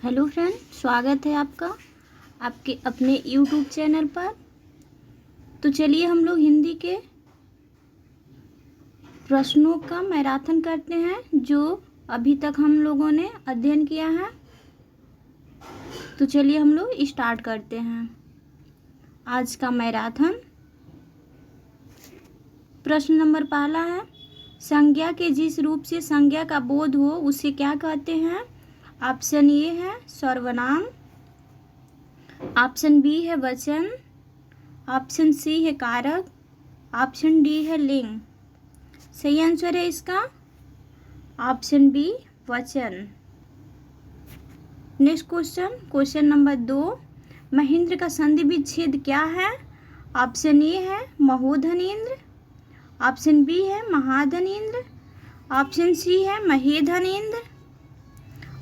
Hello friend, स्वागत है आपका आपके अपने यूट्यूब चैनल पर। तो चलिए हम लोग हिंदी के प्रश्नों का मैराथन करते हैं जो अभी तक हम लोगों ने अध्ययन किया है। तो चलिए हम लोग स्टार्ट करते हैं आज का मैराथन। प्रश्न नंबर पहला है, संज्ञा के जिस रूप से संज्ञा का बोध हो उसे क्या कहते हैं? ऑप्शन ए है सर्वनाम, ऑप्शन बी है वचन, ऑप्शन सी है कारक, ऑप्शन डी है लिंग। सही आंसर है इसका ऑप्शन बी वचन। नेक्स्ट क्वेश्चन नंबर 2, महेंद्र का संधि विच्छेद क्या है? ऑप्शन ए है महोधनेंद्र, ऑप्शन बी है महाधनेंद्र, ऑप्शन सी है महेधनेंद्र,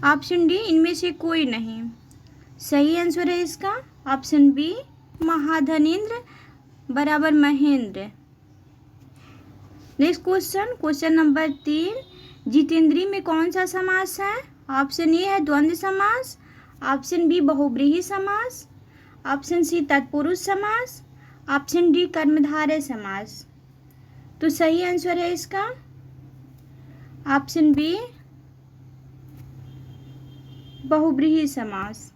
ऑप्शन डी इनमें से कोई नहीं। सही आंसर है इसका ऑप्शन बी महाधनेंद्र बराबर महेंद्र। नेक्स्ट क्वेश्चन नंबर 3, जितेंद्री में कौन सा समास है? ऑप्शन ए है द्वंद्व समास, ऑप्शन बी बहुब्रीहि समास, ऑप्शन सी तत्पुरुष समास, ऑप्शन डी कर्मधारय समास। तो सही आंसर है इसका ऑप्शन बी बहुब्रीहि समास।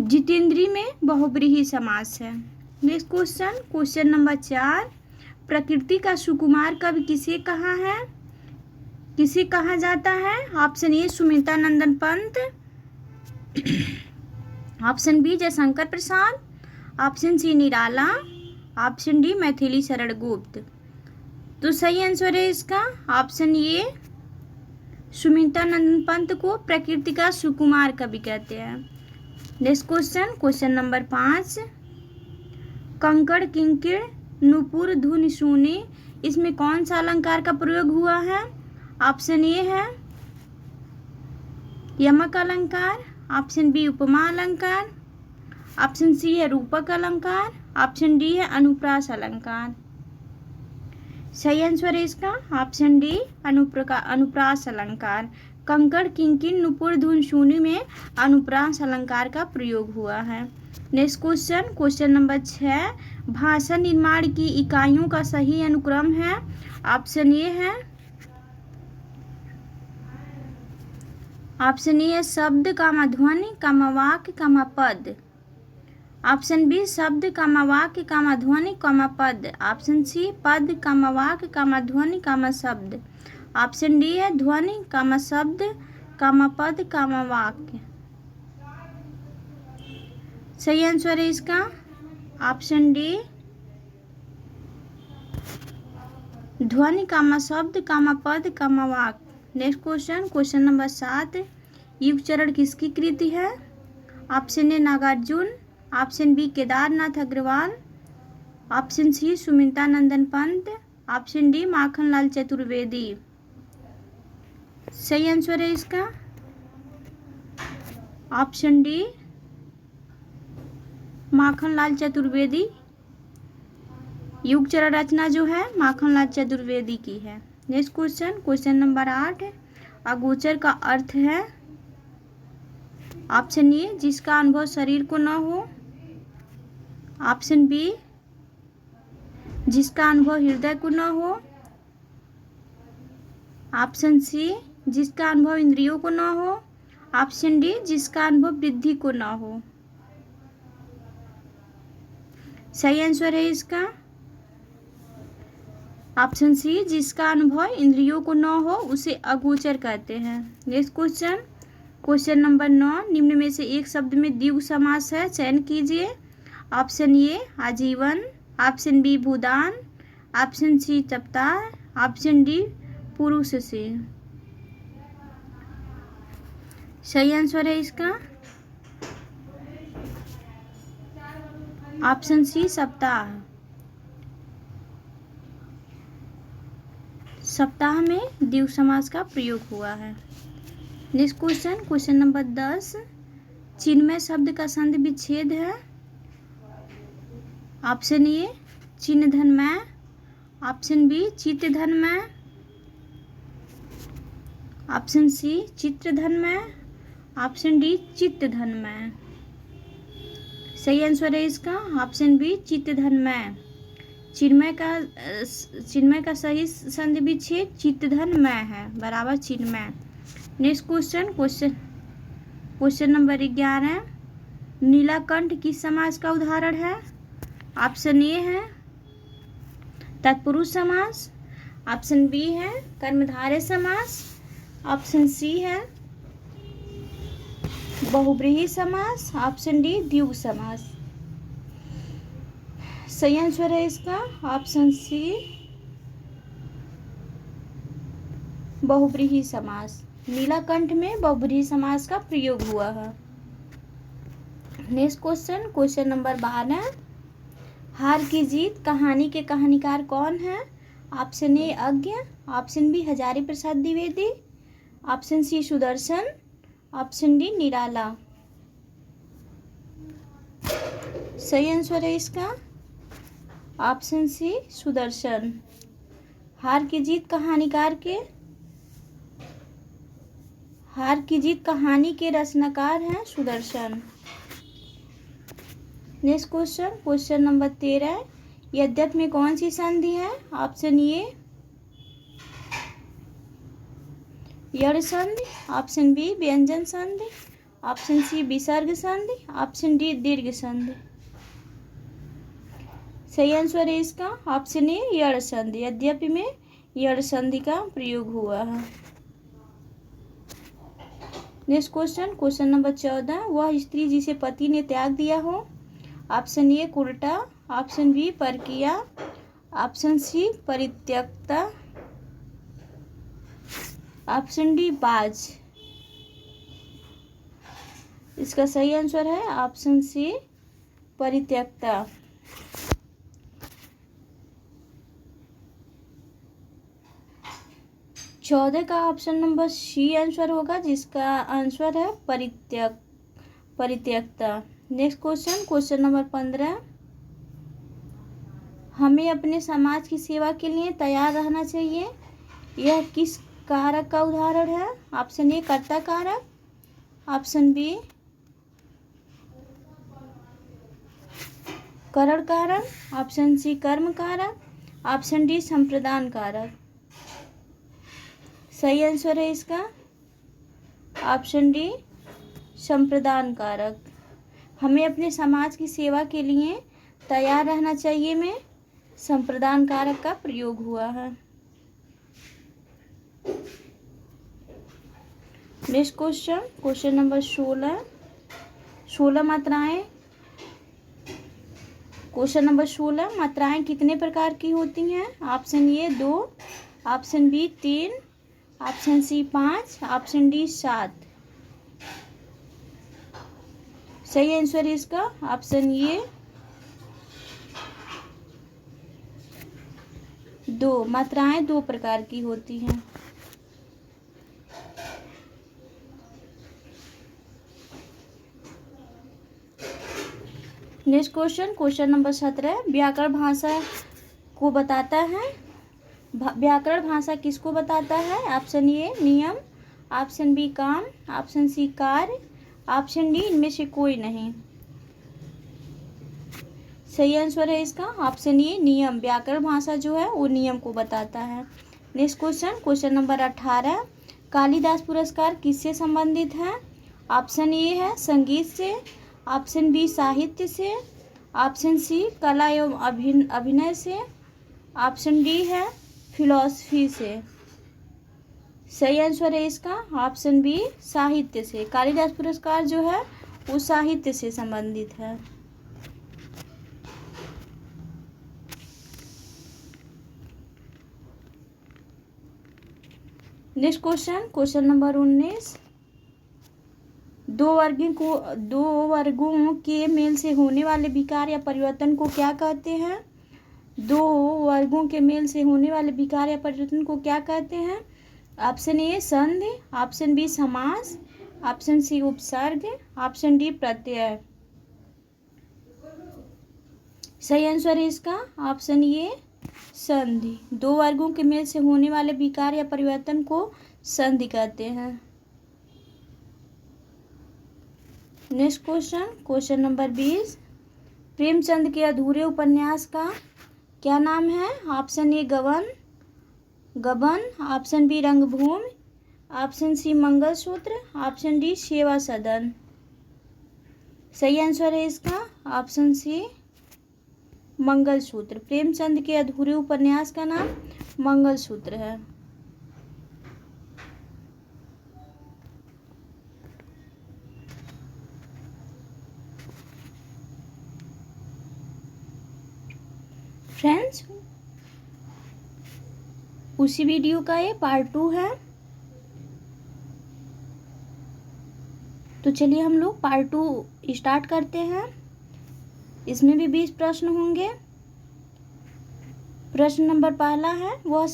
जितेंद्री में बहुब्रीहि समास है। नेक्स्ट क्वेश्चन नंबर 4, प्रकृति का सुकुमार कवि किसे कहा जाता है? Option A Sumitra Nandan Pant, option B Jaishankar Prasad, option C Nirala, option D Maithili Sharan Gupt. तो सही आंसर है इसका ऑप्शन ए सुमित्रा नंदन पंत को प्रकृति का सुकुमार कवि कहते हैं। नेक्स्ट क्वेश्चन नंबर 5, कंकड़ किंकिड़ नुपुर धुन सूनी, इसमें कौन सा अलंकार का प्रयोग हुआ है? ऑप्शन ए है यमक अलंकार, ऑप्शन बी उपमा अलंकार, ऑप्शन सी है रूपक अलंकार, ऑप्शन डी है अनुप्रास अलंकार। सही आंसर है इसका ऑप्शन डी अनुप्रास अलंकार। कंकड़ किंकिण नुपुर धुन सूनी में अनुप्रास अलंकार का प्रयोग हुआ है। नेक्स्ट क्वेश्चन नंबर 6, भाषा निर्माण की इकाइयों का सही अनुक्रम है? ऑप्शन ए है शब्द कामा ध्वनि कामा वाक्य कामा पद, ऑप्शन बी शब्द कामा वाक्य कामा ध्वनि कामा पद, ऑप्शन सी पद कामा वाक्य कामा ध्वनि कामा शब्द, ऑप्शन डी है ध्वनि कामा शब्द कामा पद कामा वाक्य। सही आंसर है इसका ऑप्शन डी ध्वनि कामा शब्द कामा पद कामा वाक्य। नेक्स्ट क्वेश्चन नंबर 7, युग चरण किसकी कृति है? Option A Nagarjun, option B Kedarnath Agrawal, option C Sumitra Nandan Pant, option D Makhanlal Chaturvedi. सही आंसर है इसका ऑप्शन डी माखनलाल चतुर्वेदी। युग चरण रचना जो है माखनलाल चतुर्वेदी की है। नेक्स्ट क्वेश्चन नंबर 8, अगोचर का अर्थ है? ऑप्शन ए जिसका अनुभव शरीर को न हो, ऑप्शन बी जिसका अनुभव हृदय को न हो, ऑप्शन सी जिसका अनुभव इंद्रियों को न हो, ऑप्शन डी जिसका अनुभव बुद्धि को न हो। सही आंसर है इसका ऑप्शन सी जिसका अनुभव इंद्रियों को न हो उसे अगोचर कहते हैं। नेक्स्ट क्वेश्चन नंबर 9, निम्न में से एक शब्द में द्विगु समास है, चयन कीजिए। ऑप्शन ए आजीवन, ऑप्शन बी भूदान, ऑप्शन सी सप्ताह, ऑप्शन डी पुरुष से। सही आंसर है इसका ऑप्शन सी सप्ताह। सप्ताह में द्विगु समास का प्रयोग हुआ है। नेक्स्ट क्वेश्चन नंबर 10, चिन्मय शब्द का संधि विच्छेद है? ऑप्शन ए चिन्ह धनमय, ऑप्शन बी चित्त धनमय, ऑप्शन सी चित्रधनमय, ऑप्शन डी चित्तधनमय। सही आंसर है इसका ऑप्शन बी चित्तधनमय। चिन्मय का सही संधि विच्छेद चित्तधनमय है, बराबर चिन्मय। Next question number 11। नीलाकंठ किस समास का उदाहरण है? ऑप्शन ए है तत्पुरुष समास, ऑप्शन बी है कर्मधारय समास, ऑप्शन सी है बहुब्रीहि समास, ऑप्शन डी द्विगु समास। सही आंसर है इसका ऑप्शन सी बहुब्रीहि समास। नीलाकंठ में बहुब्रीहि समास का प्रयोग हुआ है। Next question number 12। Haar ki Jeet कहानी के कहानीकार कौन है? ऑप्शन ए अज्ञ, option B Hazari Prasad Dwivedi, option C Sudarshan, option D Nirala. सही आंसर है इसका ऑप्शन सी सुदर्शन। हार की जीत कहानी के रचनाकार हैं सुदर्शन। Next question number 13। यद्यप में कौन सी संधि है? ऑप्शन ए यड़ संधि, ऑप्शन बी व्यंजन संधि, ऑप्शन सी विसर्ग संधि, ऑप्शन डी दीर्घ संधि। सही आंसर है इसका ऑप्शन ए यड़ संधि। यद्यपि में यड़ संधि का प्रयोग हुआ है। Next question number 14। वह स्त्री जिसे पति ने त्याग दिया हो? ऑप्शन ए कुर्ता, ऑप्शन बी परकिया, ऑप्शन सी परित्यक्ता, ऑप्शन डी बाज। इसका सही आंसर है ऑप्शन सी परित्यक्ता। चौदह का ऑप्शन नंबर सी आंसर होगा, जिसका आंसर है परित्यक्ता। Next question number 15। हमें अपने समाज की सेवा के लिए तैयार रहना चाहिए, यह किस कारक का उदाहरण है? ऑप्शन ए कर्ता कारक, ऑप्शन बी करण कारक, ऑप्शन सी कर्म कारक, ऑप्शन डी संप्रदान कारक। सही आंसर है इसका ऑप्शन डी संप्रदान कारक। हमें अपने समाज की सेवा के लिए तैयार रहना चाहिए में संप्रदान कारक का प्रयोग हुआ है। नेक्स्ट क्वेश्चन नंबर 16 मात्राएं। क्वेश्चन नंबर 16 मात्राएं कितने प्रकार की होती हैं? Option A 2, option B 3, option C 5, option D 7। सही आंसर है इसका ऑप्शन ए 2। मात्राएं 2 प्रकार की होती हैं। Next question number 17। व्याकरण भाषा को बताता है। व्याकरण भाषा किसको बताता है? ऑप्शन ए नियम, ऑप्शन बी काम, ऑप्शन सी कार्य, ऑप्शन डी इनमें से कोई नहीं। सही आंसर है इसका ऑप्शन ए नियम। व्याकरण भाषा जो है वो नियम को बताता है। Next question number 18। कालिदास पुरस्कार किससे संबंधित है? ऑप्शन ए है संगीत से, ऑप्शन बी साहित्य से, ऑप्शन सी कला एवं अभिनय से, ऑप्शन डी है फिलॉसफी से। सही आंसर है इसका ऑप्शन बी साहित्य से। कालिदास पुरस्कार जो है वो साहित्य से संबंधित है। Next question number 19। दो वर्गों के मेल से होने वाले विकार या परिवर्तन को क्या कहते हैं? दो वर्गों के मेल से होने वाले विकार या परिवर्तन को क्या कहते हैं? ऑप्शन ए संधि, ऑप्शन बी समास, ऑप्शन सी उपसर्ग, ऑप्शन डी प्रत्यय। सही आंसर है इसका ऑप्शन ए संधि। दो वर्गों के मेल से होने वाले विकार या परिवर्तन को संधि कहते हैं। Next question, question number 20, Premchand के अधूरे उपन्यास का क्या नाम है? Option A Gaban, option B Rangbhoomi, option C Mangalsutra, option D Seva Sadan. सही आंसर है इसका ऑप्शन सी मंगलसूत्र। प्रेमचंद के अधूरे उपन्यास का नाम मंगलसूत्र है। फ्रेंड्स, उसी वीडियो का ये पार्ट 2 है। तो चलिए हम लोग पार्ट 2 स्टार्ट करते हैं। इसमें भी 20 प्रश्न होंगे। प्रश्न नंबर पहला है, वह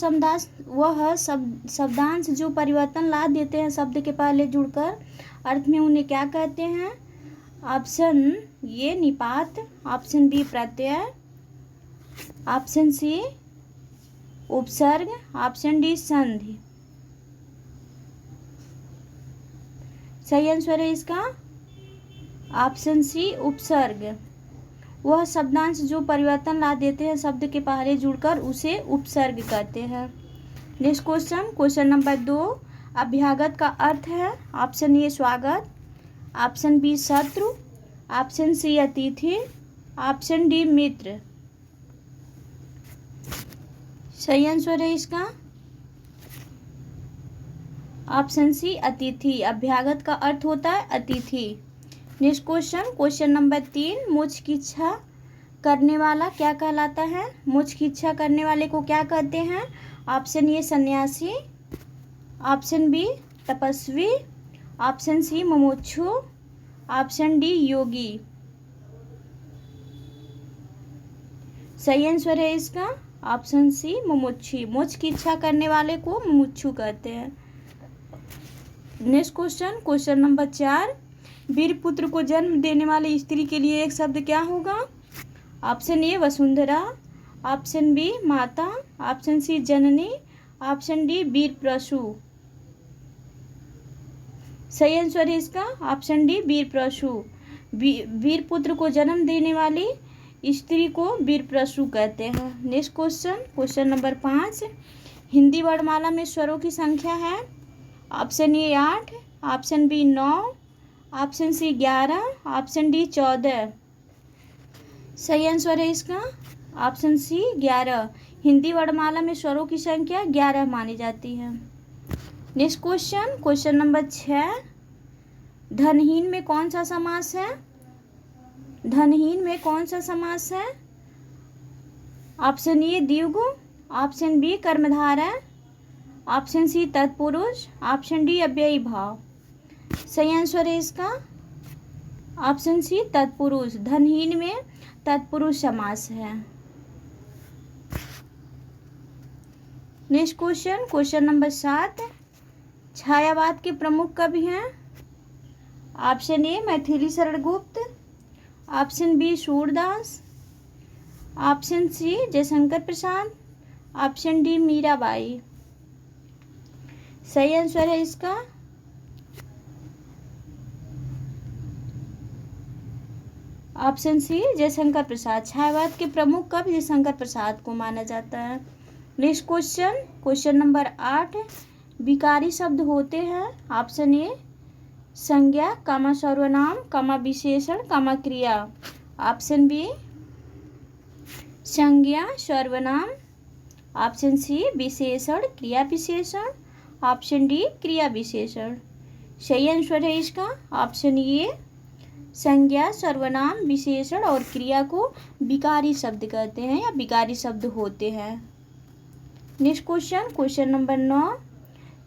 शब्दांश जो परिवर्तन ला देते हैं शब्द के पहले जुड़कर अर्थ में, उन्हें क्या कहते हैं? ऑप्शन ए निपात, ऑप्शन बी प्रत्यय, ऑप्शन सी उपसर्ग, ऑप्शन डी संधि। सही आंसर है इसका ऑप्शन सी उपसर्ग। वह शब्दांश जो परिवर्तन ला देते हैं शब्द के पहले जुड़कर उसे उपसर्ग कहते हैं। नेक्स्ट क्वेश्चन, क्वेश्चन नंबर 2, अभ्यागत का अर्थ है? ऑप्शन ए स्वागत, ऑप्शन बी शत्रु, ऑप्शन सी अतिथि, ऑप्शन डी मित्र। सही आंसर है इसका ऑप्शन सी अतिथि। अभ्यागत का अर्थ होता है अतिथि। नेक्स्ट क्वेश्चन, क्वेश्चन नंबर 3, मोक्ष की इच्छा करने वाला क्या कहलाता है? मोक्ष की इच्छा करने वाले को क्या कहते हैं? ऑप्शन ए सन्यासी, ऑप्शन बी तपस्वी, ऑप्शन सी मुमुक्षु, ऑप्शन डी योगी। सही आंसर है इसका ऑप्शन सी मुमुक्षु। मोक्ष की इच्छा करने वाले को मुमुक्षु कहते हैं। नेक्स्ट क्वेश्चन, क्वेश्चन नंबर 4, वीरपुत्र को जन्म देने वाली स्त्री के लिए एक शब्द क्या होगा? ऑप्शन ए वसुंधरा, ऑप्शन बी माता, ऑप्शन सी जननी, ऑप्शन डी वीर प्रसू। सही आंसर है इसका ऑप्शन डी वीर प्रसू। वीरपुत्र को जन्म देने वाली स्त्री को वीर प्रसू कहते हैं। Next question, question number 5, Hindi वर्णमाला में स्वरों की संख्या है? Option A 8, option B 9, option C 11, option D 14। सही आंसर है इसका ऑप्शन सी 11। हिंदी वर्णमाला में स्वरों की संख्या 11 मानी जाती है। नेक्स्ट क्वेश्चन, क्वेश्चन नंबर 6, धनहीन में कौन सा समास है? धनहीन में कौन सा समास है? ऑप्शन ए द्विगु, ऑप्शन बी कर्मधारय, ऑप्शन सी तत्पुरुष, ऑप्शन डी अव्ययी भाव। सही आंसर है इसका ऑप्शन सी तत्पुरुष। धनहीन में तत्पुरुष समास है। नेक्स्ट क्वेश्चन, क्वेश्चन नंबर 7, छायावाद के प्रमुख कवि हैं? Option A Maithili Sharan Gupt, option B Surdas, option C Jaishankar Prasad, option D Mirabai. सही आंसर है इसका ऑप्शन सी जयशंकर प्रसाद। छायावाद के प्रमुख कवि जयशंकर प्रसाद को माना जाता है। नेक्स्ट क्वेश्चन, क्वेश्चन नंबर 8, विकारी शब्द होते हैं? ऑप्शन ए संज्ञा, कामा सर्वनाम, कामा विशेषण, कामा क्रिया। ऑप्शन बी संज्ञा सर्वनाम, ऑप्शन सी विशेषण क्रिया विशेषण, ऑप्शन डी क्रिया विशेषण। सही आंसर है इसका ऑप्शन ए संज्ञा सर्वनाम विशेषण और क्रिया को विकारी शब्द कहते हैं या विकारी शब्द होते हैं। नेक्स्ट क्वेश्चन, क्वेश्चन नंबर 9,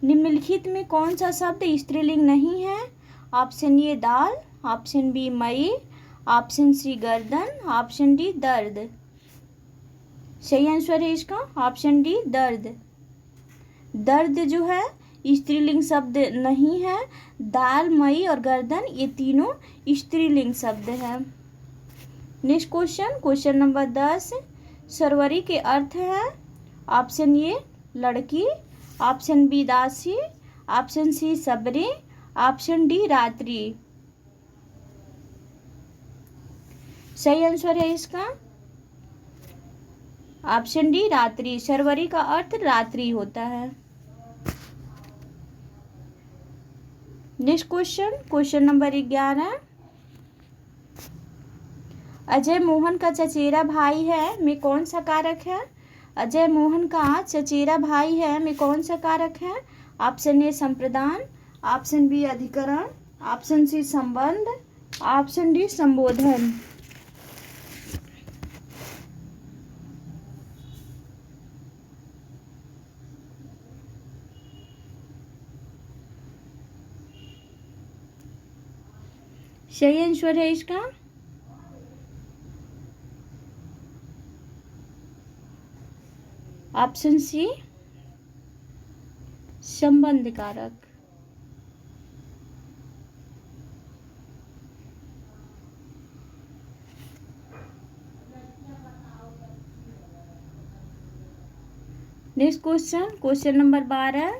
निम्नलिखित में कौन सा शब्द स्त्रीलिंग नहीं है? ऑप्शन ए दाल, ऑप्शन बी मई, ऑप्शन सी गर्दन, ऑप्शन डी दर्द। सही आंसर है इसका ऑप्शन डी दर्द। दर्द जो है स्त्रीलिंग शब्द नहीं है। दाल, मई और गर्दन ये तीनों स्त्रीलिंग शब्द है। Next question, question number 10, Sarwari के अर्थ है? ऑप्शन ए लड़की, ऑप्शन बी दासी, ऑप्शन सी सबरे, ऑप्शन डी रात्रि। सही आंसर है इसका ऑप्शन डी रात्रि। शर्वरी का अर्थ रात्रि होता है। Next question, question number 11। Ajay Mohan का चचेरा भाई है में कौन सा कारक है? अजय मोहन का चचेरा भाई है में कौन सा कारक है? ऑप्शन ए संप्रदान, ऑप्शन बी अधिकरण, ऑप्शन सी संबंध, ऑप्शन डी संबोधन। सही आंसर है इसका ऑप्शन सी संबंध कारक। Next question, question number 12।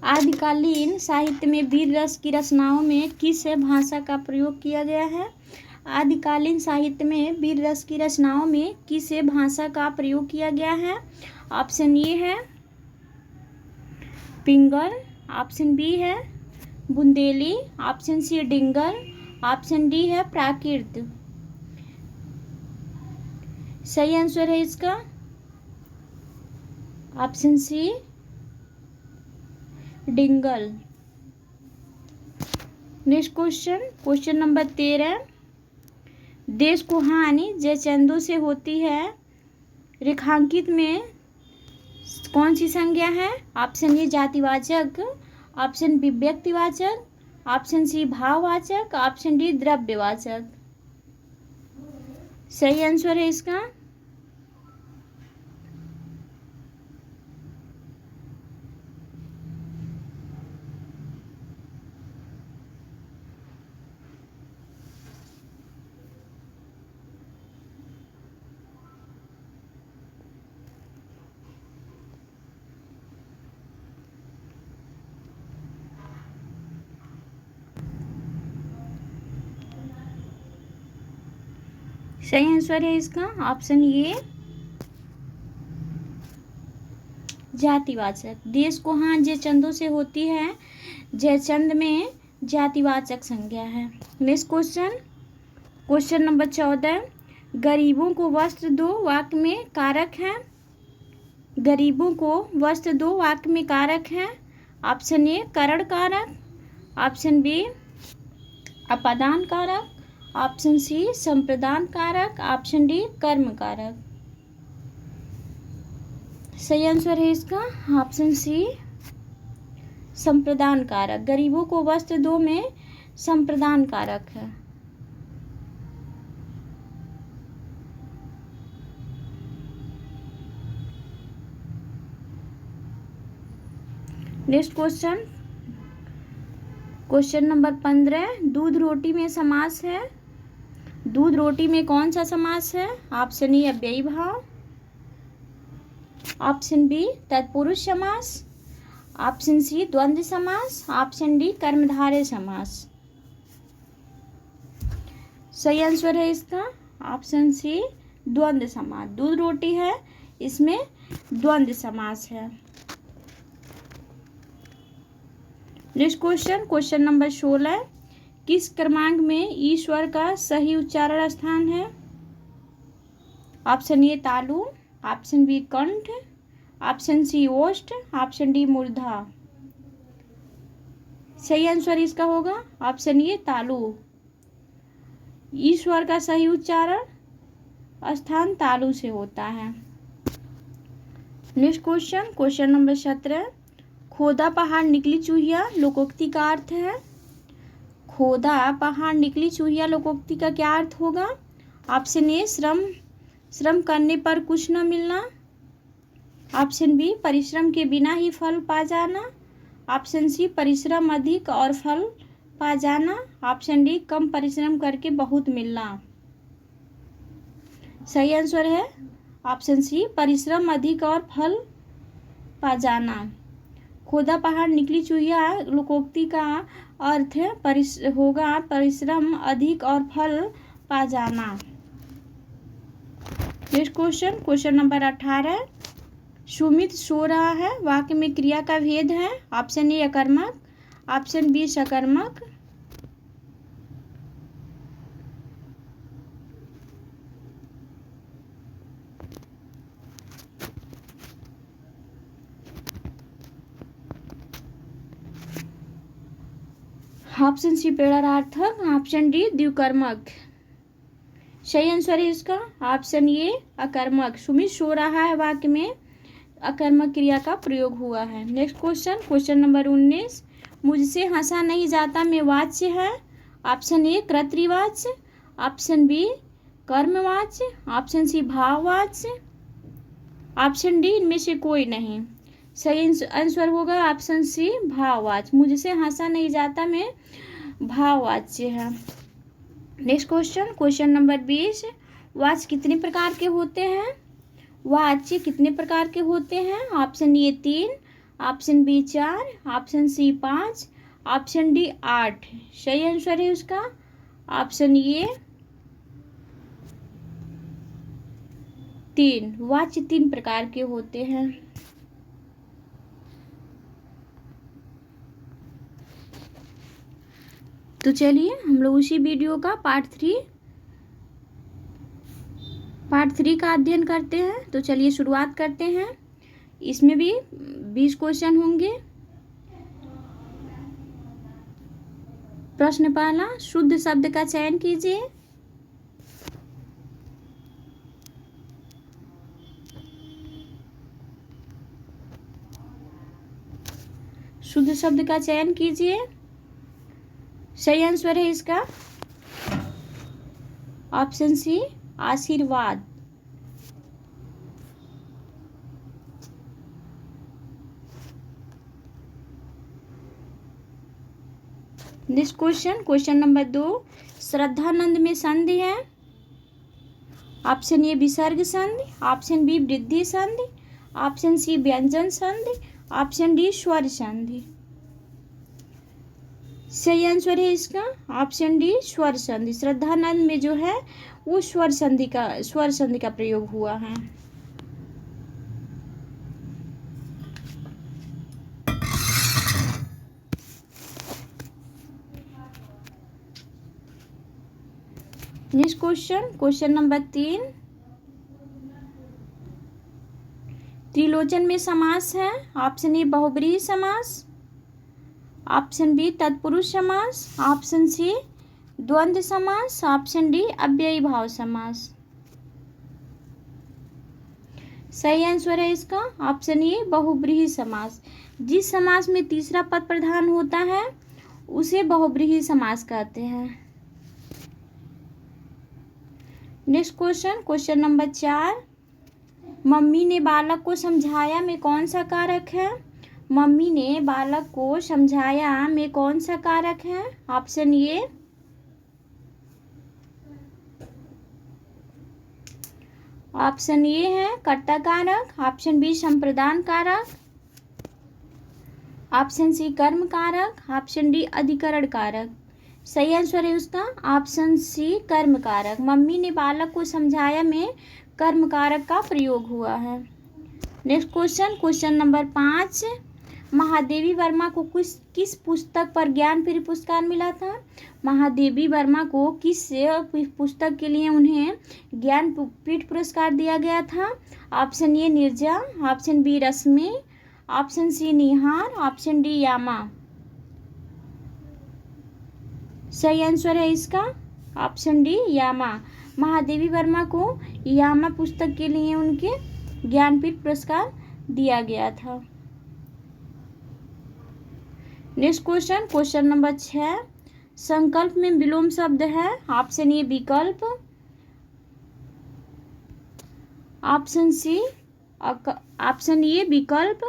आदिकालीन साहित्य में वीर रस की रचनाओं में किस भाषा का प्रयोग किया गया है? आदिकालीन साहित्य में वीर रस की रचनाओं में किस भाषा का प्रयोग किया गया है? ऑप्शन ए है पिंगल, ऑप्शन बी है Bundeli, option C Dingal, option D है प्राकृत। सही आंसर है इसका option C Dingal. Next question, question number 13। देश को हानि जयचंदों से होती है रेखांकित में कौन सी संज्ञा है? ऑप्शन ए जातिवाचक, ऑप्शन बी व्यक्तिवाचक, ऑप्शन सी भाववाचक, ऑप्शन डी द्रव्यवाचक। सही आंसर है इसका सही आंसर है इसका ऑप्शन ए जातिवाचक। देश को हाँ जयचंदों से होती है, जयचंद में जातिवाचक संज्ञा है। Next question, question number 14। गरीबों को वस्त्र दो वाक्य में कारक है। गरीबों को वस्त्र दो वाक्य में कारक है। ऑप्शन ए करण कारक, ऑप्शन बी अपादान कारक, ऑप्शन सी संप्रदान कारक, ऑप्शन डी कर्म कारक। सही आंसर है इसका ऑप्शन सी संप्रदान कारक। गरीबों को वस्त्र दो में संप्रदान कारक है। Next question, question number 15। दूध रोटी में समास है। दूध रोटी में कौन सा समास है? ऑप्शन ए अव्ययी भाव, ऑप्शन बी तत्पुरुष समास, ऑप्शन सी द्वंद्व समास, ऑप्शन डी कर्मधारय समास। सही आंसर है इसका ऑप्शन सी द्वंद्व समास। दूध रोटी है, इसमें द्वंद्व समास है। Next question, question number 16। किस क्रमांक में ईश्वर का सही उच्चारण स्थान है? ऑप्शन ए तालु, ऑप्शन बी कंठ, ऑप्शन सी ओष्ठ, ऑप्शन डी मूर्धा। सही आंसर इसका होगा ऑप्शन ए तालु। ईश्वर का सही उच्चारण स्थान तालु से होता है। Next question, question number 17। खोदा पहाड़ निकली चूहिया लोकोक्ति का अर्थ है। खोदा पहाड़ निकली चूहिया लोकोक्ति का क्या अर्थ होगा? ऑप्शन ए श्रम करने पर कुछ न मिलना, ऑप्शन बी परिश्रम के बिना ही फल पा जाना, ऑप्शन सी परिश्रम अधिक और फल पा जाना, ऑप्शन डी कम परिश्रम करके बहुत मिलना। सही आंसर है ऑप्शन सी परिश्रम अधिक और फल पा जाना। खोदा पहाड़ निकली चुहिया लोकोक्ति का अर्थ होगा परिश्रम अधिक और फल पा जाना। Next question number 18। सुमित सो रहा है वाक्य में क्रिया का भेद है। ऑप्शन ए अकर्मक, ऑप्शन बी सकर्मक। ऑप्शन सी प्रेरणार्थक, ऑप्शन डी द्विकर्मक। सही आंसर है इसका ऑप्शन ए अकर्मक। सुमित सो रहा है वाक्य में अकर्मक क्रिया का प्रयोग हुआ है। Next question number 19। मुझसे हंसा नहीं जाता में वाच्य है। ऑप्शन ए कर्तृवाच्य, ऑप्शन बी कर्मवाच्य, ऑप्शन सी भाववाच्य, ऑप्शन डी इनमें से कोई नहीं। सही आंसर होगा ऑप्शन सी भाववाच्य। मुझसे हंसा नहीं जाता में भाववाच्य है। Next question number 20। वाच्य कितने प्रकार के होते हैं? वाच्य कितने प्रकार के होते हैं? Option A 3, option B 4, option C 5, option D 8। सही आंसर है उसका ऑप्शन ए 3। वाच्य 3 प्रकार के होते हैं। तो चलिए हम लोग उसी वीडियो का पार्ट 3 का अध्ययन करते हैं। तो चलिए शुरुआत करते हैं। इसमें भी 20 क्वेश्चन होंगे। प्रश्न पहला, शुद्ध शब्द का चयन कीजिए। शुद्ध शब्द का चयन कीजिए। सही आंसर है इसका ऑप्शन सी आशीर्वाद। Next question number 2। श्रद्धानंद में संधि है। ऑप्शन ए विसर्ग संधि, ऑप्शन बी वृद्धि संधि, ऑप्शन सी व्यंजन संधि, ऑप्शन डी स्वर संधि। सही आंसर है इसका ऑप्शन डी स्वर संधि। श्रद्धानंद में जो है वो स्वर संधि का प्रयोग हुआ है। Next question number 3। त्रिलोचन में समास है। ऑप्शन ए बहुब्रीहि समास, ऑप्शन बी तत्पुरुष समास, ऑप्शन सी द्वंद्व समास, ऑप्शन डी अव्ययी भाव समास। सही आंसर है इसका ऑप्शन ए बहुब्रीहि समास। जिस समास में तीसरा पद प्रधान होता है उसे बहुब्रीहि समास कहते हैं। Next question number 4। मम्मी ने बालक को समझाया में कौन सा कारक है? मम्मी ने बालक को समझाया में कौन सा कारक है? ऑप्शन ए है कर्ता कारक, ऑप्शन बी संप्रदान कारक, ऑप्शन सी कर्म कारक, ऑप्शन डी अधिकरण कारक। सही आंसर है उसका ऑप्शन सी कर्म कारक। मम्मी ने बालक को समझाया में कर्म कारक का प्रयोग हुआ है। Next question number 5। Mahadevi Verma को किस पुस्तक पर ज्ञानपीठ पुरस्कार मिला था? महादेवी वर्मा को किस पुस्तक के लिए उन्हें ज्ञानपीठ पुरस्कार दिया गया था? Option A Neerja, option B Rashmi, option C Nihar, option D Yama. सही आंसर है इसका ऑप्शन डी यामा। महादेवी वर्मा को यामा पुस्तक के लिए उनके ज्ञानपीठ पुरस्कार दिया गया था। Next question number 6। संकल्प में विलोम शब्द है। ऑप्शन ए विकल्प, ऑप्शन ए विकल्प,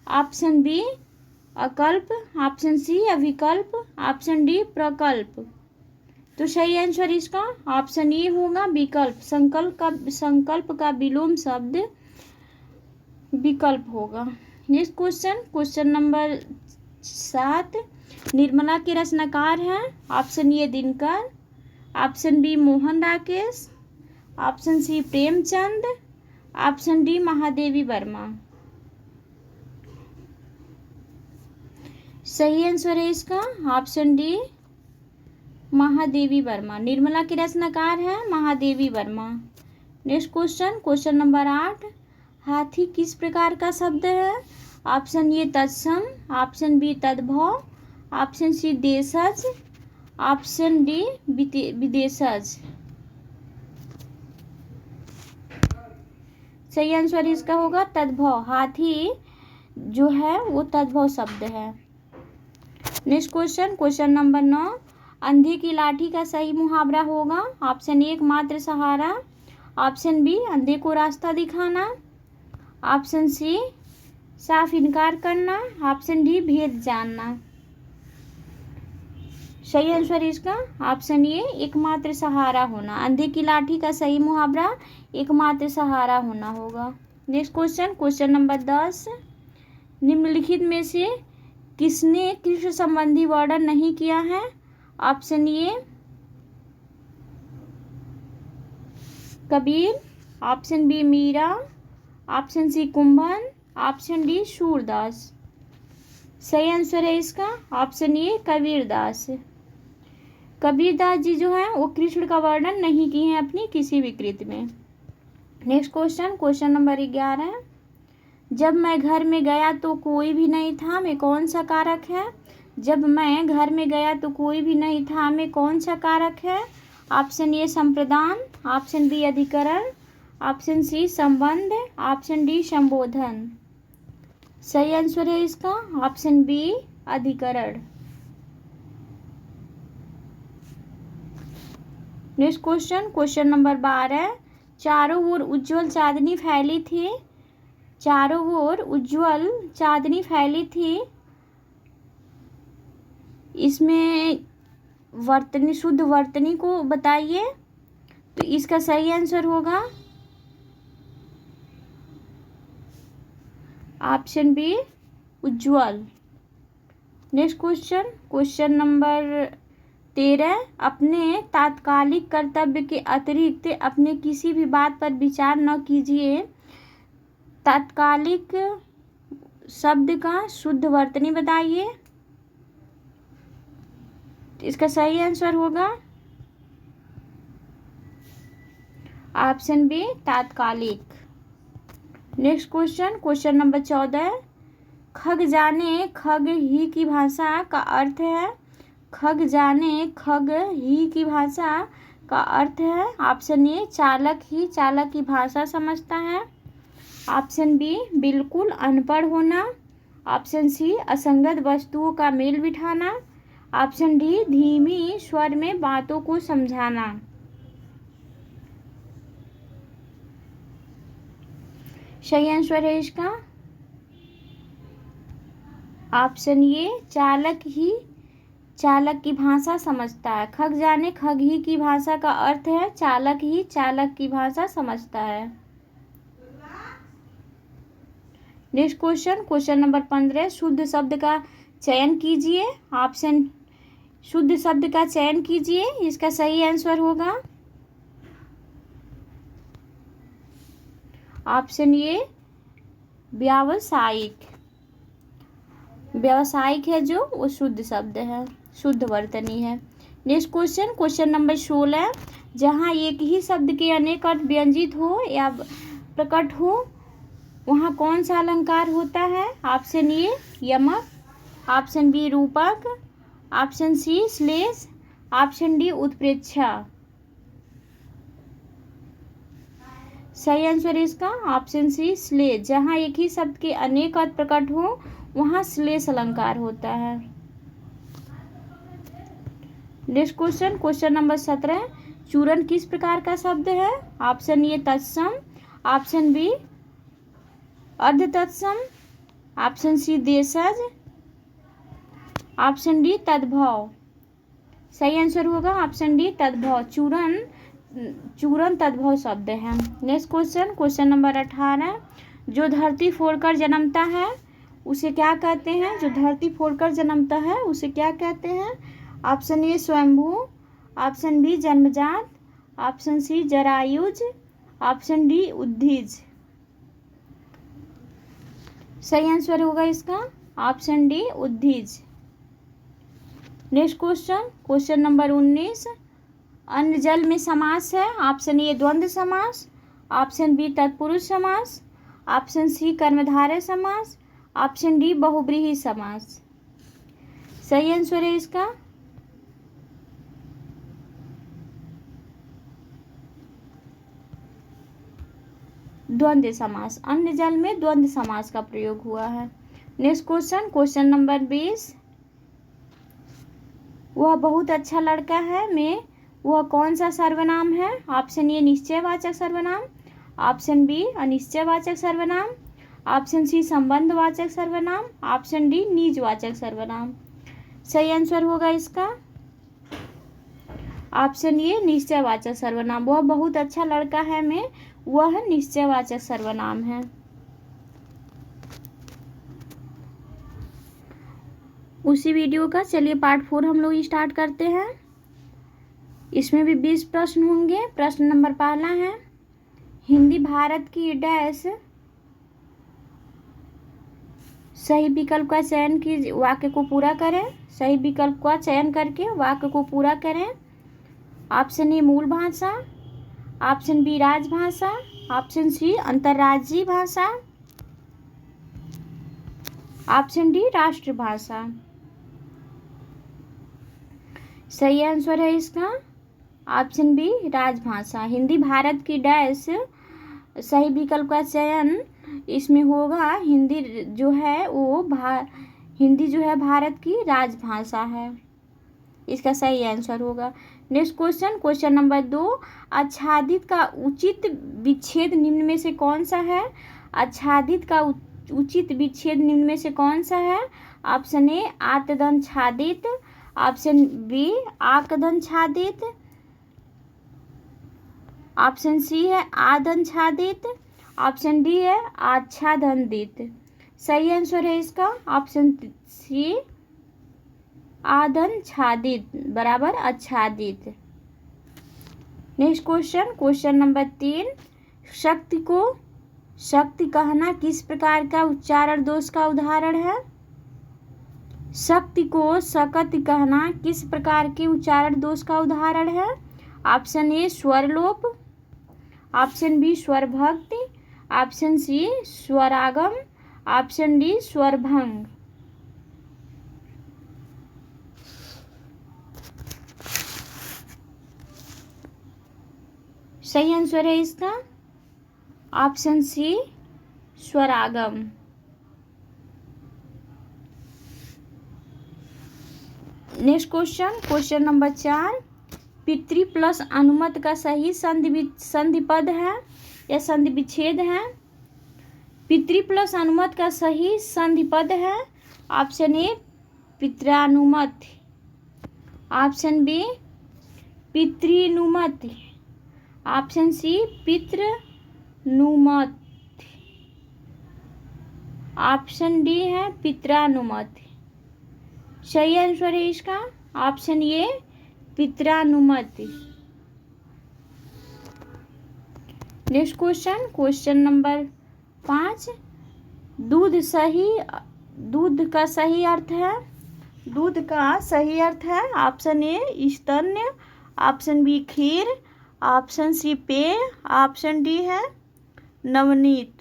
ऑप्शन बी अकल्प, ऑप्शन सी अविकल्प, ऑप्शन डी प्रकल्प। तो सही आंसर इसका ऑप्शन ए होगा विकल्प। संकल्प का विलोम शब्द विकल्प होगा। Next question, question number 7, Nirmala के रचनाकार हैं। Option A Dinkar, option B Mohan Rakesh, option C Premchand, option D Mahadevi Verma. सही आंसर है इसका ऑप्शन डी महादेवी वर्मा। निर्मला के रचनाकार है Mahadevi Verma. Next question, question number 8, हाथी किस प्रकार का शब्द है? ऑप्शन ए तत्सम, ऑप्शन बी तद्भव, ऑप्शन सी देशज, ऑप्शन डी विदेशज। सही आंसर इसका होगा तद्भव। हाथी जो है वो तद्भव शब्द है। नेक्स्ट क्वेश्चन, क्वेश्चन नंबर 9, अंधे की लाठी का सही मुहावरा होगा। ऑप्शन ए एकमात्र सहारा, ऑप्शन बी अंधे को रास्ता दिखाना, ऑप्शन सी साफ इनकार करना, ऑप्शन डी भेद जानना। सही आंसर इसका ऑप्शन ए एकमात्र सहारा होना। अंधे की लाठी का सही मुहावरा एकमात्र सहारा होना होगा। नेक्स्ट क्वेश्चन, क्वेश्चन नंबर 10, निम्नलिखित में से किसने कृष्ण संबंधी वर्णन नहीं किया है? Option A Kabir, option B Meera, option C Kumbhan, option D Surdas. सही आंसर है इसका ऑप्शन ए कबीरदास। कबीरदास जी जो है वो कृष्ण का वर्णन नहीं किए हैं अपनी किसी भी कृति में। नेक्स्ट क्वेश्चन, क्वेश्चन नंबर 11, जब मैं घर में गया तो कोई भी नहीं था में कौन सा कारक है? जब मैं घर में गया तो कोई भी नहीं था में कौन सा कारक है? ऑप्शन ए संप्रदान, ऑप्शन बी अधिकरण, ऑप्शन सी संबंध, ऑप्शन डी संबोधन। सही आंसर है इसका ऑप्शन बी अधिकरण। नेक्स्ट क्वेश्चन, क्वेश्चन नंबर 12, चारों ओर उज्जवल चांदनी फैली थी। चारों ओर उज्जवल चांदनी फैली थी, इसमें वर्तनी शुद्ध वर्तनी को बताइए। तो इसका सही आंसर होगा ऑप्शन बी उज्जवल। नेक्स्ट क्वेश्चन, क्वेश्चन नंबर 13, अपने तात्कालिक कर्तव्य के अतिरिक्त अपने किसी भी बात पर विचार न कीजिए। तात्कालिक शब्द का शुद्ध वर्तनी बताइए। इसका सही आंसर होगा ऑप्शन बी तात्कालिक। नेक्स्ट क्वेश्चन, क्वेश्चन नंबर 14, खग जाने खग ही की भाषा का अर्थ है। खग जाने खग ही की भाषा का अर्थ है। ऑप्शन ए चालक ही चालक की भाषा समझता है, ऑप्शन बी बिल्कुल अनपढ़ होना, ऑप्शन सी असंगत वस्तुओं का मेल बिठाना, ऑप्शन डी धीमी स्वर में बातों को समझाना। सही आंसर है इसका ऑप्शन ए चालक ही चालक की भाषा समझता है। खग जाने खग ही की भाषा का अर्थ है चालक ही चालक की भाषा समझता है। नेक्स्ट क्वेश्चन, क्वेश्चन नंबर 15, शुद्ध शब्द का चयन कीजिए। ऑप्शन शुद्ध शब्द का चयन कीजिए, इसका सही आंसर होगा ऑप्शन ए व्यावसायिक। व्यावसायिक है जो वो शुद्ध शब्द है, शुद्ध वर्तनी है। नेक्स्ट क्वेश्चन, क्वेश्चन नंबर 16, जहाँ एक ही शब्द के अनेक अर्थ व्यंजित हो या प्रकट हो वहाँ कौन सा अलंकार होता है? ऑप्शन ए यमक, ऑप्शन बी रूपक, ऑप्शन सी श्लेष, ऑप्शन डी उत्प्रेक्षा। सही आंसर इसका ऑप्शन सी श्लेष। जहाँ एक ही शब्द के अनेक अर्थ प्रकट हो वहाँ श्लेष अलंकार होता है। नेक्स्ट क्वेश्चन, क्वेश्चन नंबर 17, चूरण किस प्रकार का शब्द है? ऑप्शन ए तत्सम, ऑप्शन बी अर्ध तत्सम, ऑप्शन सी देशज, ऑप्शन डी तद्भव। सही आंसर होगा ऑप्शन डी तद्भव। चूरण तद्भव शब्द है। नेक्स्ट क्वेश्चन, क्वेश्चन नंबर 18, जो धरती फोड़कर जन्मता है उसे क्या कहते हैं? जो धरती फोड़कर जन्मता है उसे क्या कहते हैं? ऑप्शन ए स्वयंभू, ऑप्शन बी जन्मजात, ऑप्शन सी जरायुज, ऑप्शन डी उद्भिज। सही आंसर होगा इसका ऑप्शन डी उद्भिज। Next question, question number 19। अन्य जल में समास है। ऑप्शन ए द्वंद्व समास, ऑप्शन बी तत्पुरुष समास, ऑप्शन सी कर्मधारय समास, ऑप्शन डी बहुब्रीहि समास। सही आंसर है इसका द्वंद्व समास। अन्य जल में द्वंद्व समास का प्रयोग हुआ है। Next question, question number 20। वह बहुत अच्छा लड़का है में वह कौन सा सर्वनाम है? ऑप्शन ए निश्चयवाचक सर्वनाम, ऑप्शन बी अनिश्चयवाचक सर्वनाम, ऑप्शन सी संबंधवाचक सर्वनाम, ऑप्शन डी निजवाचक सर्वनाम। सही आंसर होगा इसका ऑप्शन ए निश्चयवाचक सर्वनाम। वह बहुत अच्छा लड़का है में वह निश्चयवाचक सर्वनाम है। उसी वीडियो का चलिए पार्ट 4 हम लोग स्टार्ट करते हैं। इसमें भी 20 प्रश्न होंगे। प्रश्न नंबर पहला है, हिंदी भारत की डैश सही विकल्प का चयन की वाक्य को पूरा करें। सही विकल्प का चयन करके वाक्य को पूरा करें। ऑप्शन ए मूल भाषा, ऑप्शन बी राजभाषा, ऑप्शन सी अंतर्राज्यीय भाषा, ऑप्शन डी राष्ट्रभाषा। सही आंसर है इसका ऑप्शन बी राजभाषा। हिंदी भारत की डैश सही विकल्प का चयन इसमें होगा। हिंदी जो है भारत की राजभाषा है। इसका सही आंसर होगा। Next question, question number 2। आच्छादित का उचित विच्छेद निम्न में से कौन सा है? आच्छादित का उचित विच्छेद निम्न में से कौन सा है? ऑप्शन ए आत्मदंच्छादित, ऑप्शन बी आकदंच्छादित, ऑप्शन सी है आदंच्छादित, ऑप्शन डी है आच्छादनदित। सही आंसर है इसका ऑप्शन सी आदंच्छादित बराबर आच्छादित। Next question, question number 3। शक्ति को शक्ति कहना किस प्रकार का उच्चारण दोष का उदाहरण है? शक्ति को सकति कहना किस प्रकार के उच्चारण दोष का उदाहरण है? ऑप्शन ए स्वरलोप, ऑप्शन बी स्वरभक्ति, ऑप्शन सी स्वरागम, ऑप्शन डी स्वरभंग। सही आंसर है इसका ऑप्शन सी स्वरागम। Next question, question number 4। पितृ प्लस अनुमत का सही संधि पद है या संधि विच्छेद है? पितृ प्लस अनुमत का सही संधि पद है। ऑप्शन ए पित्रानुमत, ऑप्शन बी पितृनुमत, ऑप्शन सी पितृनुमत, ऑप्शन डी है पित्रानुमत। सही आंसर है इसका ऑप्शन ए पित्रानुमत। Next question, question number 5। दूध का सही अर्थ है। दूध का सही अर्थ है ऑप्शन ए स्तन्य, ऑप्शन बी खीर, ऑप्शन सी पेय, ऑप्शन डी है नवनीत।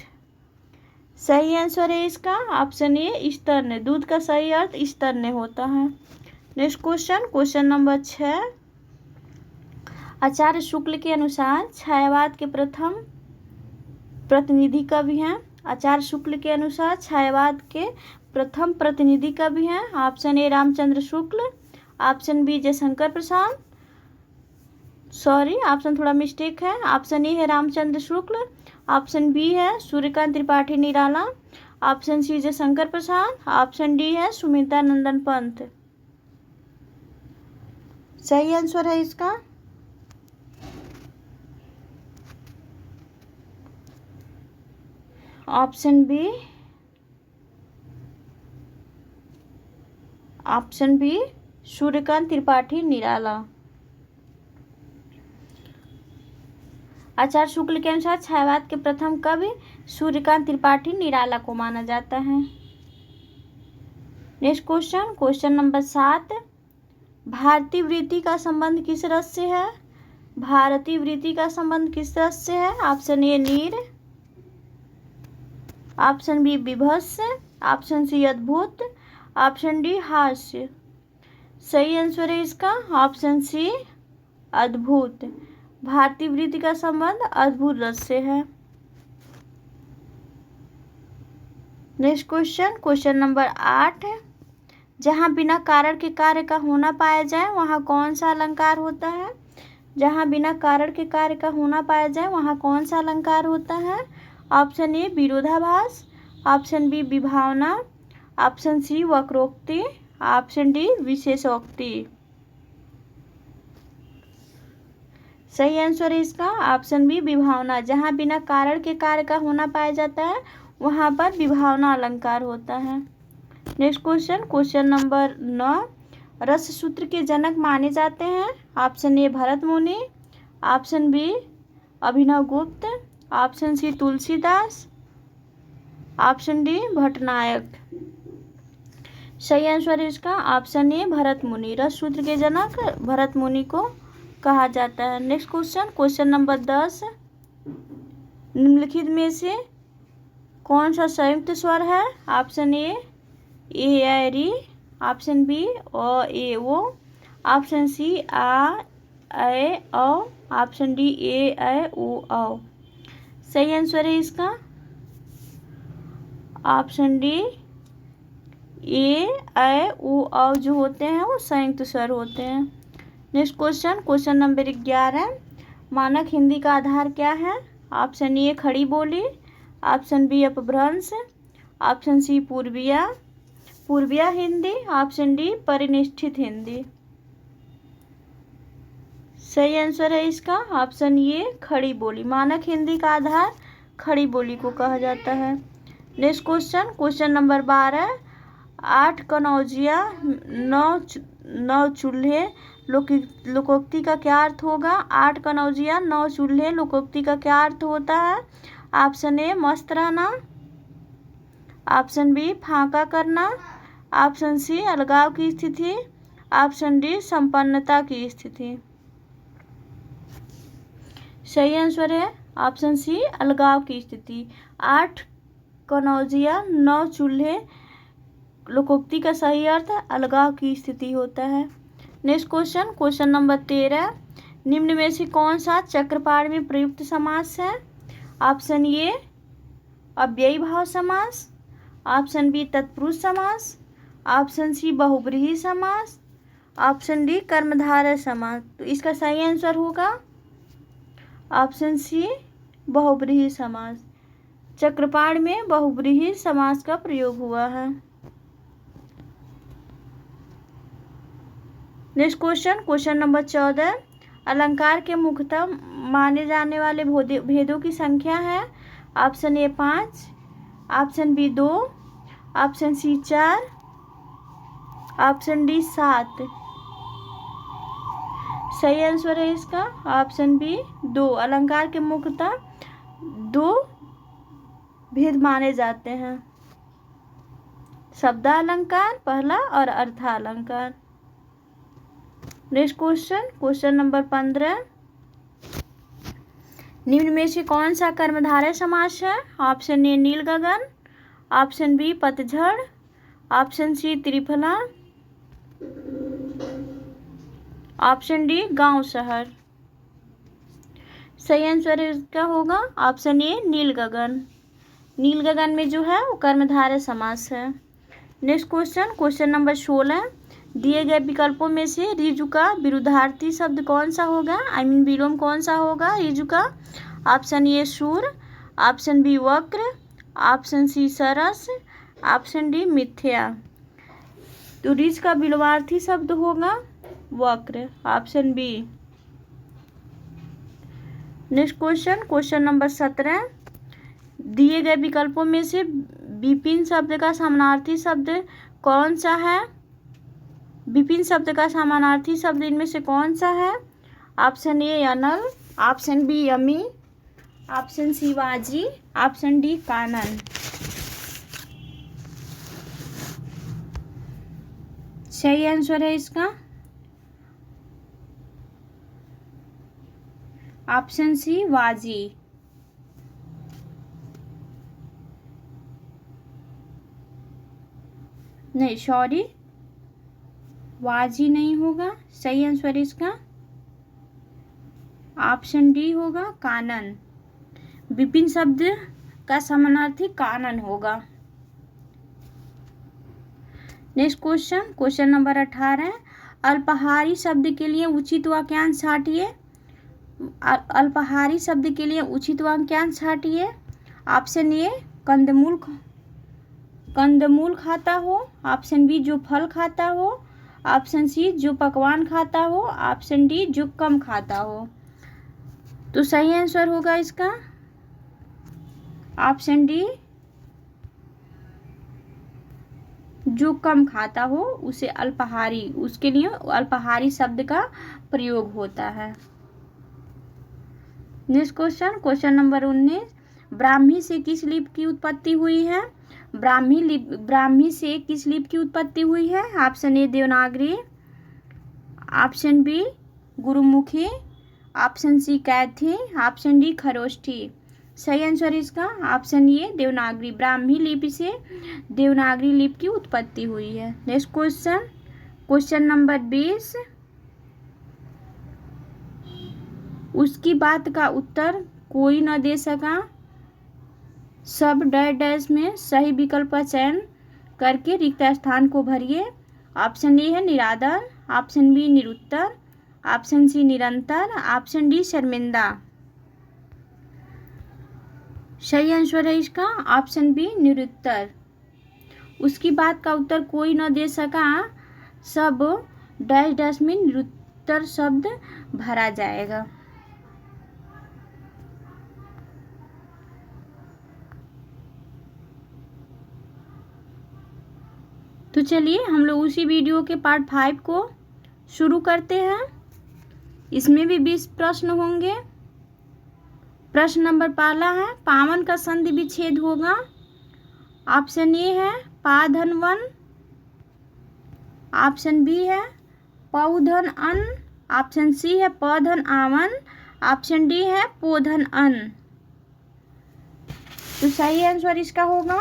सही आंसर है इसका ऑप्शन ए स्तन्य। दूध का सही अर्थ स्तन्य होता है। Next question, question number 6। आचार्य शुक्ल के अनुसार छायावाद के प्रथम प्रतिनिधि कवि हैं। आचार्य शुक्ल के अनुसार छायावाद के प्रथम प्रतिनिधि कवि हैं। Option A Ramchandra Shukla, option B Jaishankar Prasad, option थोड़ा मिस्टेक है। ऑप्शन ए है रामचंद्र शुक्ल, ऑप्शन बी है Suryakant Tripathi Nirala, option C Jaishankar Prasad, option D है सुमित्रा नंदन पंत। सही आंसर है इसका option B option B Suryakant Tripathi Nirala. आचार्य शुक्ल के अनुसार छायावाद के प्रथम कवि सूर्यकांत त्रिपाठी निराला को माना जाता है। नेक्स्ट क्वेश्चन, क्वेश्चन नंबर 7, भारतीय वृत्ति का संबंध किस रस से है? भारतीय वृत्ति का संबंध किस रस से है? ऑप्शन ए नीर, ऑप्शन बी विभत्स, ऑप्शन सी अद्भुत, ऑप्शन डी हास्य। सही आंसर है इसका ऑप्शन सी अद्भुत। भारतीय वृत्ति का संबंध अद्भुत रस से है। नेक्स्ट क्वेश्चन, क्वेश्चन नंबर 8, जहाँ बिना कारण के कार्य का होना पाया जाए वहाँ कौन सा अलंकार होता है? जहाँ बिना कारण के कार्य का होना पाया जाए वहाँ कौन सा अलंकार होता है? ऑप्शन ए विरोधाभास, ऑप्शन बी विभावना, ऑप्शन सी वक्रोक्ति, ऑप्शन डी विशेषोक्ति। सही आंसर है इसका ऑप्शन बी विभावना। जहाँ बिना कारण के कार्य का होना पाया जाता है वहाँ पर विभावना अलंकार होता है। नेक्स्ट क्वेश्चन, क्वेश्चन नंबर 9, रस सूत्र के जनक माने जाते हैं? ऑप्शन ए भरत मुनि, option B Abhinav Gupt, option C Tulsidas, option D Bhattanayak. सही आंसर है इसका ऑप्शन ए भरत मुनि। रस सूत्र के जनक भरत मुनि को कहा जाता है। नेक्स्ट क्वेश्चन, क्वेश्चन नंबर 10, निम्नलिखित में से कौन सा संयुक्त स्वर है? ऑप्शन ए ऐ री, ऑप्शन बी अ ए ओ, ऑप्शन सी आ ऐ औ, ऑप्शन डी ए ऐ ओ औ। सही आंसर है इसका ऑप्शन डी ए ऐ ओ औ जो होते हैं वो संयुक्त स्वर होते हैं। नेक्स्ट क्वेश्चन, क्वेश्चन नंबर 11, मानक हिंदी का आधार क्या है? Option A Khari Boli, option B Apabhramsha, option C पूर्विया हिंदी, ऑप्शन डी परिनिष्ठित हिंदी। सही आंसर है इसका ऑप्शन ए खड़ी बोली। मानक हिंदी का आधार खड़ी बोली को कहा जाता है। नेक्स्ट क्वेश्चन, क्वेश्चन नंबर 12, 8 कनौजिया 9 चूल्हे लोकोक्ति का क्या अर्थ होगा? 8 कनौजिया 9 चूल्हे लोकोक्ति का क्या अर्थ होता है? ऑप्शन ए मस्त रहना, ऑप्शन बी फांका करना, ऑप्शन सी अलगाव की स्थिति, ऑप्शन डी संपन्नता की स्थिति। सही आंसर है ऑप्शन सी अलगाव की स्थिति। 8 कनौजिया 9 चूल्हे लोकोक्ति का सही अर्थ अलगाव की स्थिति होता है। नेक्स्ट क्वेश्चन, क्वेश्चन नंबर 13, निम्न में से कौन सा चक्रपाठ में प्रयुक्त समास है? ऑप्शन ए अव्ययी भाव समास, ऑप्शन बी तत्पुरुष समास, ऑप्शन सी बहुब्रीहि समास, ऑप्शन डी कर्मधारय समास। तो इसका सही आंसर होगा ऑप्शन सी बहुब्रीहि समास। चक्रपाठ में बहुब्रीहि समास का प्रयोग हुआ है। नेक्स्ट क्वेश्चन, क्वेश्चन नंबर 14, अलंकार के मुख्यतः माने जाने वाले भेदों की संख्या है? Option A 5, option B 2, option C 4, option D 7। सही आंसर है इसका ऑप्शन बी 2। अलंकार के मुख्यतः 2 भेद माने जाते हैं, शब्दालंकार पहला और अर्थालंकार। नेक्स्ट क्वेश्चन, क्वेश्चन नंबर 15, निम्न में से कौन सा कर्मधारय समास है? ऑप्शन ए नील गगन, ऑप्शन बी पतझड़, ऑप्शन सी त्रिफला, ऑप्शन डी गांव शहर। सही आंसर इसका होगा ऑप्शन ए नील गगन। नील गगन में जो है वो कर्मधारय समास है। नेक्स्ट क्वेश्चन, क्वेश्चन नंबर 16, दिए गए विकल्पों में से ऋजु का विरुद्धार्थी शब्द कौन सा होगा? विलोम कौन सा होगा ऋजु का? ऑप्शन ए शूर, ऑप्शन बी वक्र, ऑप्शन सी सरस, ऑप्शन डी मिथ्या। तो ऋज का विलोमार्थी शब्द होगा वक्र, option B. Next question, question number 17, दिए गए विकल्पों में से विपिन शब्द का समानार्थी शब्द कौन सा है? विपिन शब्द का समानार्थी शब्द इनमें से कौन सा है? ऑप्शन ए अनल, ऑप्शन बी यमी, ऑप्शन सी वाजी, ऑप्शन डी कानन। सही आंसर है इसका ऑप्शन सी वाजी। नहीं सॉरी, वाजी नहीं होगा। सही आंसर इसका ऑप्शन डी होगा कानन। विपिन शब्द का समानार्थी कानन होगा। Next question, question number 18। अल्पाहारी शब्द के लिए उचित वाक्यांश छांटिए। अल्पाहारी शब्द के लिए उचित वाक्यांश छांटिए। ऑप्शन ए कंदमूल खाता हो, ऑप्शन बी जो फल खाता हो, ऑप्शन सी जो पकवान खाता हो, ऑप्शन डी जो कम खाता हो। तो सही आंसर होगा इसका ऑप्शन डी, जो कम खाता हो उसे अल्पाहारी, उसके लिए अल्पाहारी शब्द का प्रयोग होता है। Next question, question number 19। Brahmi से किस लिपि की उत्पत्ति हुई है? ब्राह्मी से किस लिपि की उत्पत्ति हुई है? Option A Devanagari, option B Gurmukhi, option C Kaithi, option D Kharoshthi. सही आंसर इसका ऑप्शन ए देवनागरी। ब्राह्मी लिपि से देवनागरी लिपि की उत्पत्ति हुई है। Next question, question number 20। उसकी बात का उत्तर कोई न दे सका। सब डैश डैश में सही विकल्प का चयन करके रिक्त स्थान को भरिए। ऑप्शन ए है निरादर, ऑप्शन बी निरुत्तर, ऑप्शन सी निरंतर, ऑप्शन डी शर्मिंदा। सही आंसर है इसका ऑप्शन बी निरुत्तर। उसकी बात का उत्तर कोई न दे सका, सब डैश डैश में निरुत्तर शब्द भरा जाएगा। तो चलिए हम लोग उसी वीडियो के पार्ट 5 को शुरू करते हैं। इसमें भी 20 प्रश्न होंगे। प्रश्न नंबर पहला है, पावन का संधि विच्छेद होगा। ऑप्शन ए है पा धन वन, ऑप्शन बी है पौ धन अन, ऑप्शन सी है प धन आवन, ऑप्शन डी है पो धन अन। तो सही आंसर इसका होगा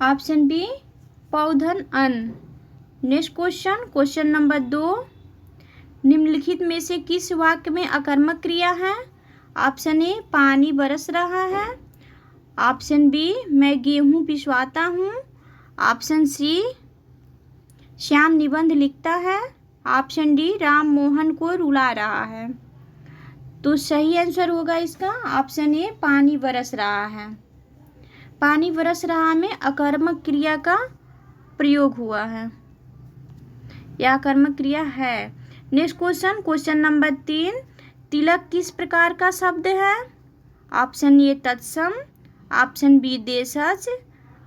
ऑप्शन बी पौधन अन। Next question, question number 2। निम्नलिखित में से किस वाक्य में अकर्मक क्रिया है? ऑप्शन ए पानी बरस रहा है, ऑप्शन बी मैं गेहूं पिसवाता हूँ, ऑप्शन सी श्याम निबंध लिखता है, ऑप्शन डी राम मोहन को रुला रहा है। तो सही आंसर होगा इसका ऑप्शन ए पानी बरस रहा है। पानी बरस रहा में अकर्मक क्रिया का प्रयोग हुआ है, यह अकर्मक क्रिया है। Next question, question number 3। तिलक किस प्रकार का शब्द है? ऑप्शन ए तत्सम, ऑप्शन बी देशज,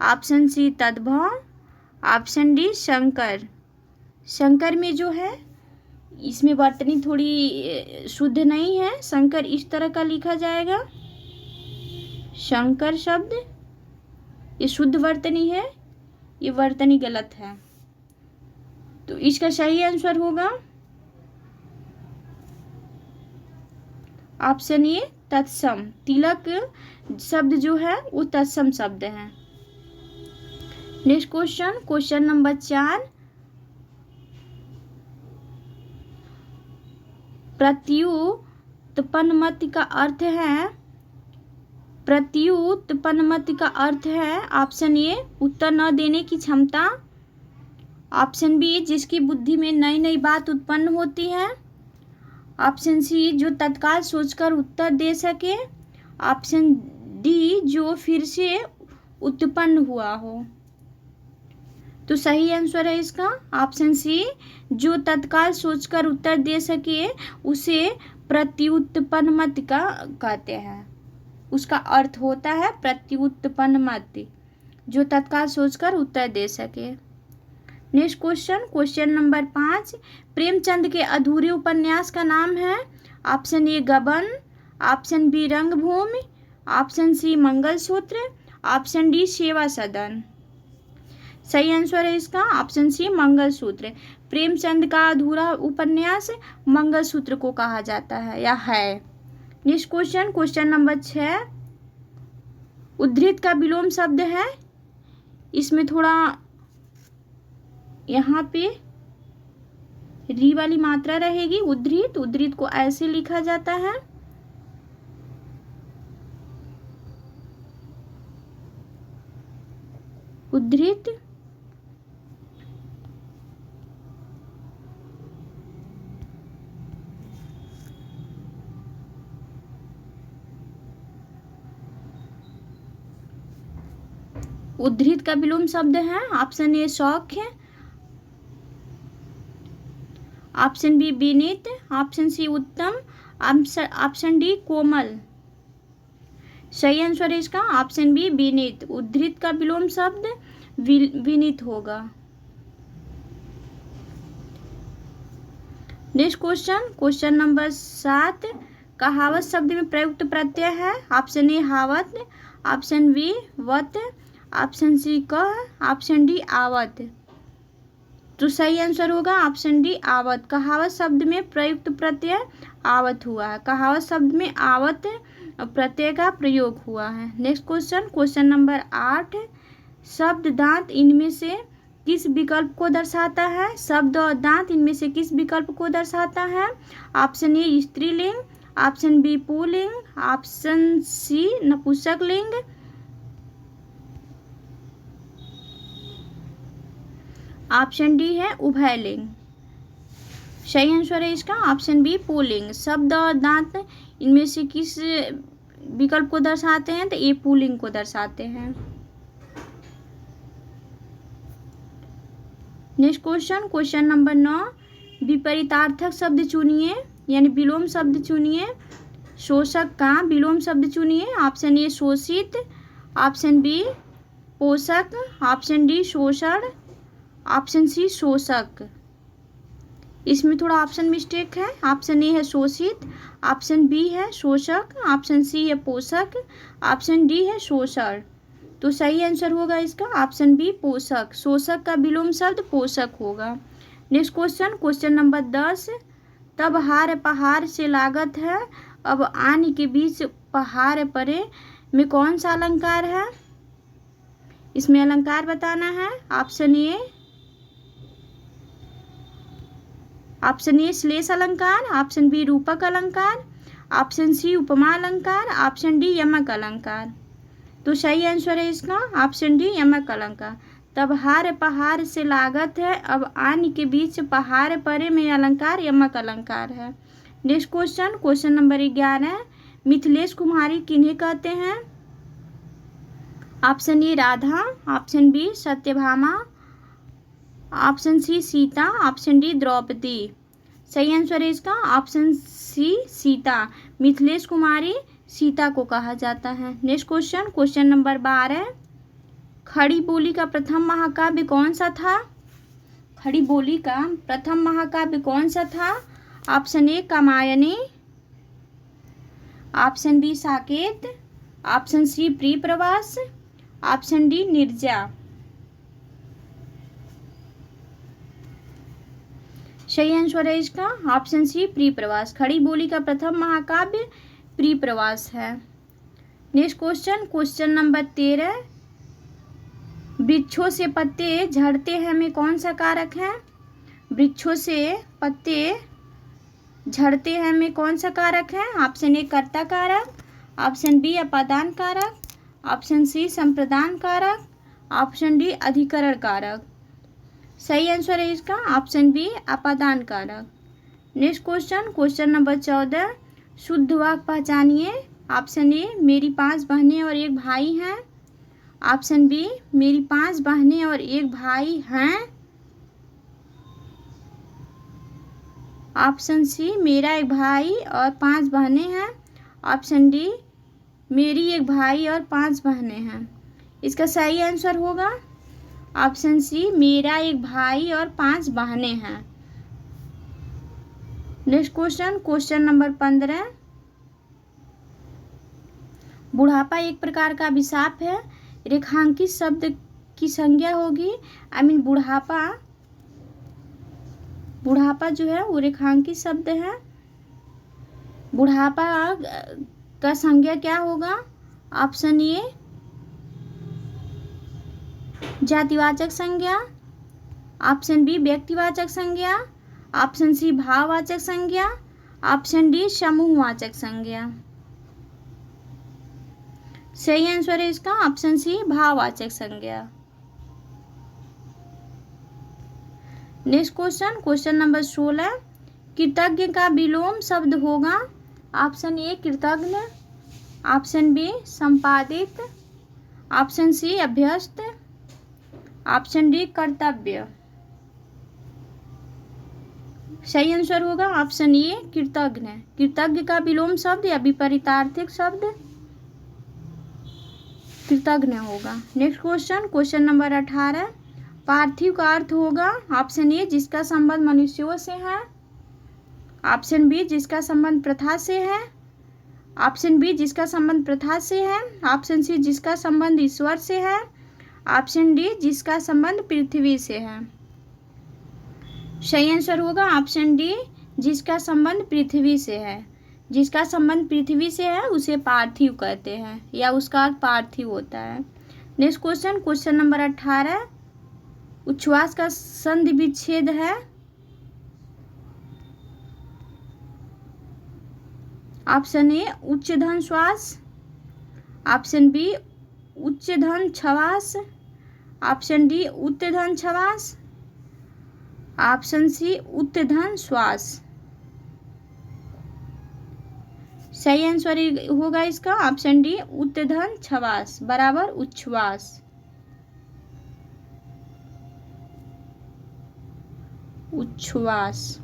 ऑप्शन सी तद्भव, ऑप्शन डी शंकर। शंकर में जो है इसमें वर्तनी थोड़ी शुद्ध नहीं है, शंकर इस तरह का लिखा जाएगा। शंकर शब्द ये शुद्ध वर्तनी है, ये वर्तनी गलत है। तो इसका सही आंसर होगा ऑप्शन ए तत्सम। तिलक शब्द जो है वो तत्सम शब्द है। Next question, question number 4। प्रत्युत्पन्नमति का अर्थ है, प्रत्युत्पन्नमति का अर्थ है ऑप्शन ए उत्तर न देने की क्षमता, ऑप्शन बी जिसकी बुद्धि में नई नई बात उत्पन्न होती है, ऑप्शन सी जो तत्काल सोचकर उत्तर दे सके, ऑप्शन डी जो फिर से उत्पन्न हुआ हो। तो सही आंसर है इसका ऑप्शन सी, जो तत्काल सोचकर उत्तर दे सके उसे प्रत्युत्पन्नमति का कहते हैं, उसका अर्थ होता है प्रत्युत्पन्नमति। जो तत्काल सोचकर उत्तर दे सके। Next question, question number 5, Premchand के अधूरे उपन्यास का नाम है। Option A Gaban, option B Rangbhoomi, option C Mangalsutra, option D Seva Sadan. सही आंसर है इसका ऑप्शन सी मंगलसूत्र। प्रेमचंद का अधूरा उपन्यास मंगलसूत्र को कहा जाता है या है। नेक्स्ट क्वेश्चन, क्वेश्चन नंबर 6, उद्धृत का विलोम शब्द है। इसमें थोड़ा यहाँ पे री वाली मात्रा रहेगी। उद्धृत, उद्धृत को ऐसे लिखा जाता है। उद्धृत, उद्धृत का विलोम शब्द है। ऑप्शन ए शौक है, ऑप्शन बी विनीत, ऑप्शन सी उत्तम, ऑप्शन डी कोमल। सही आंसर है इसका ऑप्शन बी विनीत। उद्धृत का विलोम शब्द विनीत होगा। नेक्स्ट क्वेश्चन, क्वेश्चन नंबर 7, कहावत शब्द में प्रयुक्त प्रत्यय है। ऑप्शन ए हावत, ऑप्शन बी वत, ऑप्शन सी कह, ऑप्शन डी आवत। तो सही आंसर होगा ऑप्शन डी आवत। कहावत शब्द में प्रयुक्त प्रत्यय आवत हुआ है। कहावत शब्द में आवत प्रत्यय का प्रयोग हुआ है। नेक्स्ट क्वेश्चन, क्वेश्चन नंबर 8, शब्द दांत इनमें से किस विकल्प को दर्शाता है। शब्द और दांत इनमें से किस विकल्प को दर्शाता है। ऑप्शन ए स्त्रीलिंग, ऑप्शन बी पुल्लिंग, ऑप्शन सी नपुंसकलिंग, ऑप्शन डी है उभयलिंग। सही आंसर है इसका ऑप्शन बी पुल्लिंग। शब्द और दांत इनमें से किस विकल्प को दर्शाते हैं, तो ये पुल्लिंग को दर्शाते हैं। नेक्स्ट क्वेश्चन, क्वेश्चन नंबर 9, विपरीतार्थक शब्द चुनिए यानी विलोम शब्द चुनिए। शोषक का विलोम शब्द चुनिए। ऑप्शन ए शोषित, ऑप्शन बी पोषक, ऑप्शन डी शोषण, ऑप्शन सी शोषक। इसमें थोड़ा ऑप्शन मिस्टेक है। ऑप्शन ए है शोषित, ऑप्शन बी है शोषक, ऑप्शन सी है पोषक, ऑप्शन डी है शोषण। तो सही आंसर होगा इसका ऑप्शन बी पोषक। शोषक का विलोम शब्द पोषक होगा। नेक्स्ट क्वेश्चन, क्वेश्चन नंबर 10, तब हार पहाड़ से लागत है, अब आन के बीच पहाड़ परे में कौन सा अलंकार है। इसमें अलंकार बताना है। ऑप्शन ए श्लेष अलंकार, ऑप्शन बी रूपक अलंकार, ऑप्शन सी उपमा अलंकार, ऑप्शन डी यमक अलंकार। तो सही आंसर है इसका ऑप्शन डी यमक अलंकार। तब हार पहाड़ से लागत है, अब आन के बीच पहाड़ परे में अलंकार यमक अलंकार है। नेक्स्ट क्वेश्चन, क्वेश्चन नंबर 11, मिथिलेश कुमारी किन्हें कहते हैं। Option A Radha, option B Satyabhama, option C Sita, option D Draupadi. सही आंसर है इसका ऑप्शन सी सीता। मिथिलेश कुमारी सीता को कहा जाता है। नेक्स्ट क्वेश्चन, क्वेश्चन नंबर 12, खड़ी बोली का प्रथम महाकाव्य कौन सा था। खड़ी बोली का प्रथम महाकाव्य कौन सा था। Option A Kamayani, option B Saket, option C Priyapravas, option D Neerja. सही आंसर है इसका ऑप्शन सी प्रियप्रवास। खड़ी बोली का प्रथम महाकाव्य प्रियप्रवास है। नेक्स्ट क्वेश्चन, क्वेश्चन नंबर 13, वृक्षों से पत्ते झड़ते हैं में कौन सा कारक है। वृक्षों से पत्ते झड़ते हैं में कौन सा कारक है। ऑप्शन ए कर्ता कारक, ऑप्शन बी अपादान कारक, ऑप्शन सी संप्रदान कारक, ऑप्शन डी अधिकरण कारक। सही आंसर है इसका ऑप्शन बी अपादान कारक। नेक्स्ट क्वेश्चन, क्वेश्चन नंबर 14, शुद्ध वाक्य पहचानिए। ऑप्शन ए मेरी 5 बहनें और एक भाई हैं, ऑप्शन बी मेरी 5 बहनें और एक भाई हैं, ऑप्शन सी मेरा एक भाई और 5 बहनें हैं, ऑप्शन डी मेरी एक भाई और 5 बहनें हैं। इसका सही आंसर होगा ऑप्शन सी, मेरा एक भाई और 5 बहनें हैं। Next question number 15। बुढ़ापा एक प्रकार का अभिशाप है। रेखांकित शब्द की संज्ञा होगी। बुढ़ापा जो है वो रेखांकित शब्द है। बुढ़ापा का संज्ञा क्या होगा? ऑप्शन ए जातिवाचक संज्ञा, ऑप्शन बी व्यक्तिवाचक संज्ञा, ऑप्शन सी भाववाचक संज्ञा, ऑप्शन डी समूहवाचक संज्ञा। सही आंसर है इसका ऑप्शन सी भाववाचक संज्ञा। Next question number 16। कृतज्ञ का विलोम शब्द होगा। ऑप्शन ए कृतज्ञ, ऑप्शन बी संपादित, ऑप्शन सी अभ्यस्त, ऑप्शन डी कर्तव्य। सही आंसर होगा ऑप्शन ए कृतज्ञ। कृतज्ञ का विलोम शब्द या विपरीतार्थक शब्द कृतज्ञ होगा। Next question number 18। पार्थिव का अर्थ होगा। ऑप्शन ए जिसका संबंध मनुष्यों से है, ऑप्शन बी जिसका संबंध प्रथा से है, ऑप्शन बी जिसका संबंध प्रथा से है, ऑप्शन सी जिसका संबंध ईश्वर से है, ऑप्शन डी जिसका संबंध पृथ्वी से है। सही आंसर होगा ऑप्शन डी जिसका संबंध पृथ्वी से है। जिसका संबंध पृथ्वी से है उसे पार्थिव कहते हैं या उसका अर्थ पार्थिव होता है। Next question number 18। उच्छ्वास का संधि विच्छेद है। ऑप्शन ए उच्च धन श्वास, ऑप्शन बी उच्च धन छवास, ऑप्शन डी उत्तधन छवास, ऑप्शन सी उत्तधन श्वास। सही आंसर होगा इसका ऑप्शन डी उत्तधन छवास बराबर उच्छ्वास। उच्छ्वास।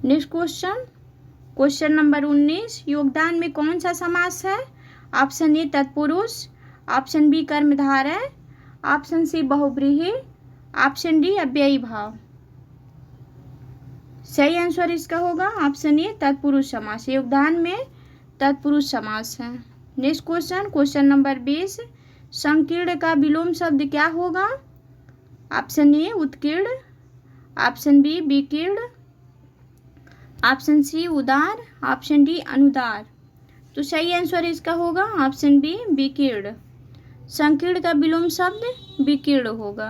Next question number 19। योगदान में कौन सा समास है? ऑप्शन ए तत्पुरुष, ऑप्शन बी कर्मधारय, ऑप्शन सी बहुव्रीहि, ऑप्शन डी अव्ययी भाव। सही आंसर इसका होगा ऑप्शन ए तत्पुरुष समास। योगदान में तत्पुरुष समास है। Next question number 20। संकीर्ण का विलोम शब्द क्या होगा? ऑप्शन ए उत्कीर्ण, ऑप्शन बी विकीर्ण, ऑप्शन सी उदार, ऑप्शन डी अनुदार। तो सही आंसर इसका होगा ऑप्शन बी विकीर्ण। संकीर्ण का विलोम शब्द विकीर्ण होगा।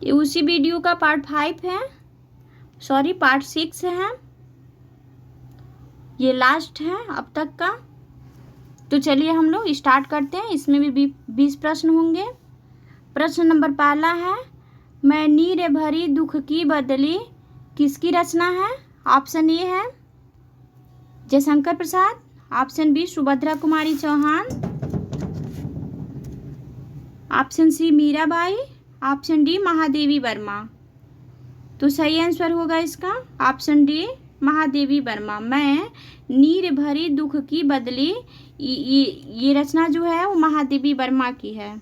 ये उसी वीडियो का पार्ट 5 है, सॉरी पार्ट 6 है, ये लास्ट है अब तक का। तो चलिए हम लोग स्टार्ट करते हैं। इसमें भी 20 प्रश्न होंगे। प्रश्न नंबर 1 है, मैं नीर भरी दुख की बदली किसकी रचना है? ऑप्शन ए है Jaishankar Prasad, option B Subhadra Kumari Chauhan, option C Mirabai, option D Mahadevi Verma. तो सही आंसर होगा इसका ऑप्शन डी महादेवी वर्मा। मैं नीर भरी दुख की बदली, ये रचना जो है वो महादेवी वर्मा की है।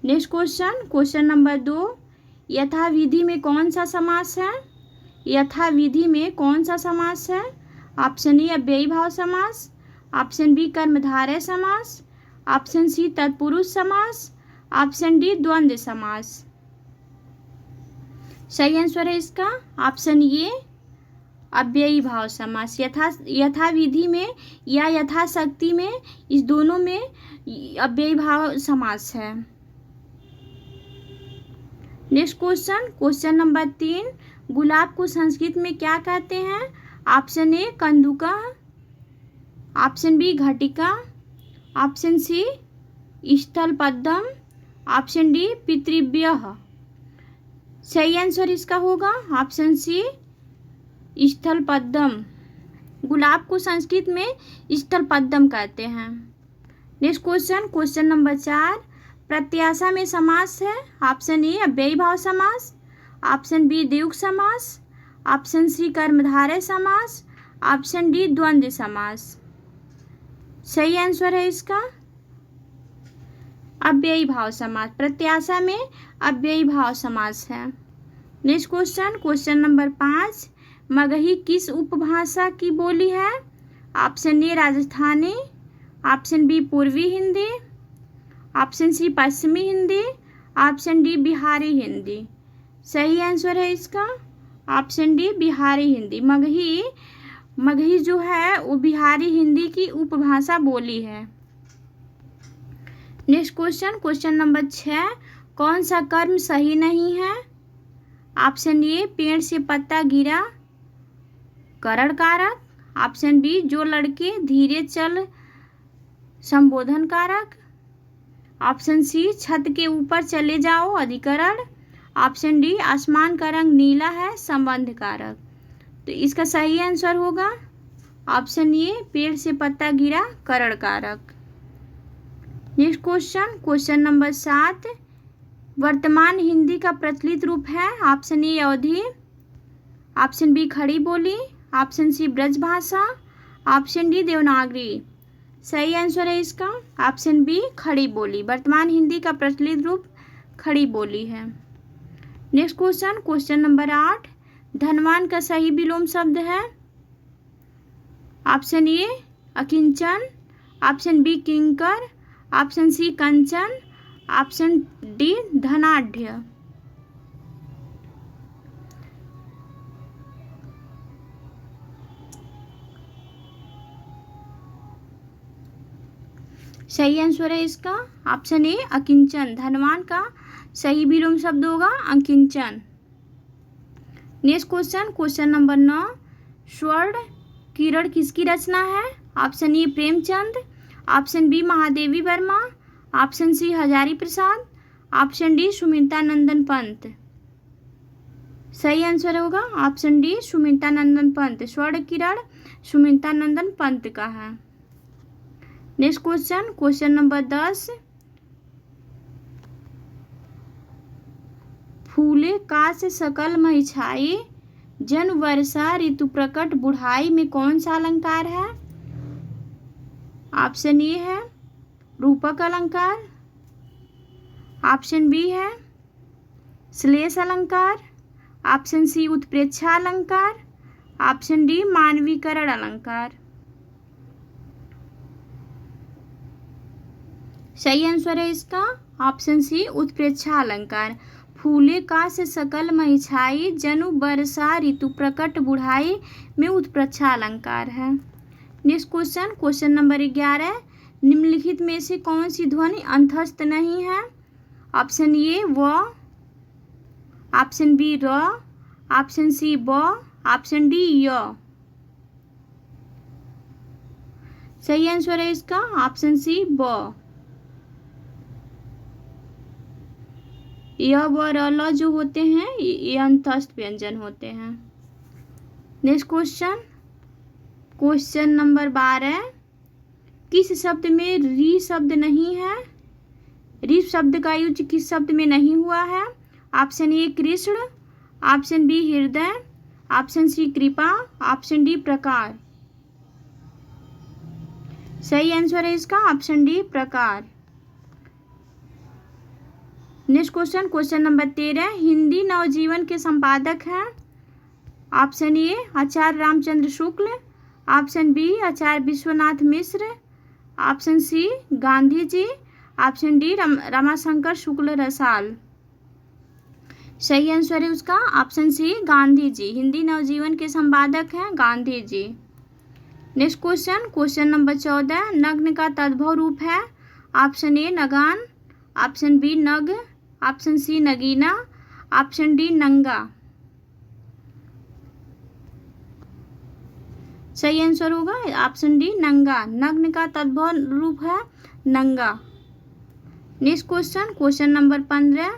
Next question number 2। यथाविधि में कौन सा समास है? यथाविधि में कौन सा समास है? ऑप्शन ए अव्ययी भाव समास, ऑप्शन बी कर्मधारय समास, ऑप्शन सी तत्पुरुष समास, ऑप्शन डी द्वंद्व समास। सही आंसर है इसका ऑप्शन ए अव्ययी भाव समास। यथाविधि में या यथाशक्ति में, इस दोनों में अव्ययी भाव समास है। Next question number 3। गुलाब को संस्कृत में क्या कहते हैं? ऑप्शन ए कंदुका, ऑप्शन बी घटिका, ऑप्शन सी स्थल पद्म, ऑप्शन डी पितृव्यः। सही आंसर इसका होगा ऑप्शन सी स्थल पद्म। गुलाब को संस्कृत में स्थल पद्म कहते हैं। Next question number 4। प्रत्याशा में समास है। ऑप्शन ए अव्ययी भाव समास, ऑप्शन बी द्विगु समास, ऑप्शन सी कर्मधारय समास, ऑप्शन डी द्वंद्व समास। सही आंसर है इसका अव्ययी भाव समास। प्रत्याशा में अव्ययी भाव समास है। Next question, question number 5, Magahi किस उपभाषा की बोली है? Option A Rajasthani, option B Purvi Hindi, option C Pashchimi Hindi, option D Bihari Hindi. सही आंसर है इसका ऑप्शन डी बिहारी हिंदी। मगही जो है वो बिहारी हिंदी की उपभाषा बोली है। नेक्स्ट क्वेश्चन, क्वेश्चन नंबर 6, कौन सा कर्म सही नहीं है? ऑप्शन ए पेड़ से पत्ता गिरा करण कारक, ऑप्शन बी जो लड़के धीरे चल संबोधन कारक, ऑप्शन सी छत के ऊपर चले जाओ अधिकरण, ऑप्शन डी आसमान का रंग नीला है संबंध कारक। तो इसका सही आंसर होगा ऑप्शन ए पेड़ से पत्ता गिरा करण कारक। नेक्स्ट क्वेश्चन, क्वेश्चन नंबर 7, वर्तमान हिंदी का प्रचलित रूप है? Option A Awadhi, option B Khari Boli, option C Brajbhasha, option D Devanagari. सही आंसर है इसका ऑप्शन बी खड़ी बोली। वर्तमान हिंदी का प्रचलित रूप खड़ी बोली है। नेक्स्ट क्वेश्चन, क्वेश्चन नंबर 8, धनवान का सही विलोम शब्द है? ऑप्शन ए अकिंचन, ऑप्शन बी किंकर, ऑप्शन सी कंचन, ऑप्शन डी धनाढ्य। सही आंसर है इसका ऑप्शन ए अकिंचन। धनवान का सही विलोम शब्द होगा अकिंचन। नेक्स्ट क्वेश्चन, क्वेश्चन नंबर 9, स्वर्ण किरण किसकी रचना है? Option A Premchand, option B Mahadevi Verma, option C Hazari Prasad, option D Sumitra Nandan Pant. सही आंसर होगा ऑप्शन डी सुमित्रा नंदन पंत। स्वर्ण किरण सुमित्रा नंदन पंत का है। नेक्स्ट क्वेश्चन, क्वेश्चन नंबर 10, फूले काश सकल महिछाई जन वर्षा ऋतु प्रकट बुढ़ाई में कौन सा अलंकार है? ऑप्शन ए है रूपक अलंकार, ऑप्शन बी है श्लेष अलंकार, ऑप्शन सी उत्प्रेक्षा अलंकार, ऑप्शन डी मानवीकरण अलंकार। सही आंसर है इसका ऑप्शन सी उत्प्रेक्षा अलंकार। फूले काश सकल महिछाई जनु बरसा ऋतु प्रकट बुढ़ाई में उत्प्रेक्षा अलंकार है। नेक्स्ट क्वेश्चन, क्वेश्चन नंबर 11, निम्नलिखित में से कौन सी ध्वनि अंतस्थ नहीं है? ऑप्शन ए व, ऑप्शन बी र, ऑप्शन सी ब, ऑप्शन डी य। सही आंसर है इसका ऑप्शन सी ब। य व र ल जो होते हैं ये अंतस्थ व्यंजन होते हैं। नेक्स्ट क्वेश्चन, क्वेश्चन नंबर 12, किस शब्द में री शब्द नहीं है? री शब्द का यूज किस शब्द में नहीं हुआ है? ऑप्शन ए कृष्ण, ऑप्शन बी हृदय, ऑप्शन सी कृपा, ऑप्शन डी प्रकार। सही आंसर है इसका ऑप्शन डी प्रकार। Next question, question number 13, Hindi Navjivan के संपादक हैं? ऑप्शन ए आचार्य रामचंद्र शुक्ल, ऑप्शन बी आचार्य Vishwanath Mishra, option C Gandhi ji, option D Ramashankar Shukla Rasal. सही आंसर है उसका ऑप्शन सी गांधी जी। हिंदी नवजीवन के संपादक हैं Gandhi ji. Next question, question number 14, नग्न का तद्भव रूप है? ऑप्शन ए नगान, ऑप्शन बी नग, ऑप्शन सी नगीना, ऑप्शन डी नंगा। सही आंसर होगा ऑप्शन डी नंगा। नग्न का तद्भव रूप है नंगा। Next question, question number 15,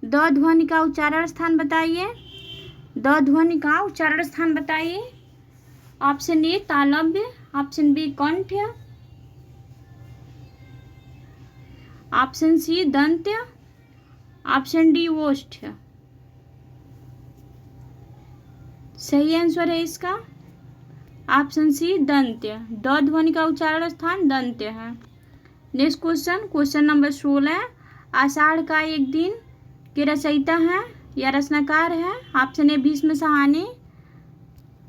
the ध्वनि का उच्चारण स्थान बताइए। द ध्वनि का उच्चारण स्थान बताइए। ऑप्शन ए तालव्य, ऑप्शन बी कंठ्य, ऑप्शन सी दंत्य, ऑप्शन डी ओष्ठ्य। सही आंसर है इसका ऑप्शन सी दंत्य, द ध्वनि का उच्चारण स्थान दंत्य है। Next question, question number 16, Ashadh ka Ek Din के रचयिता हैं या रचनाकार है? Option A Bhisham Sahni,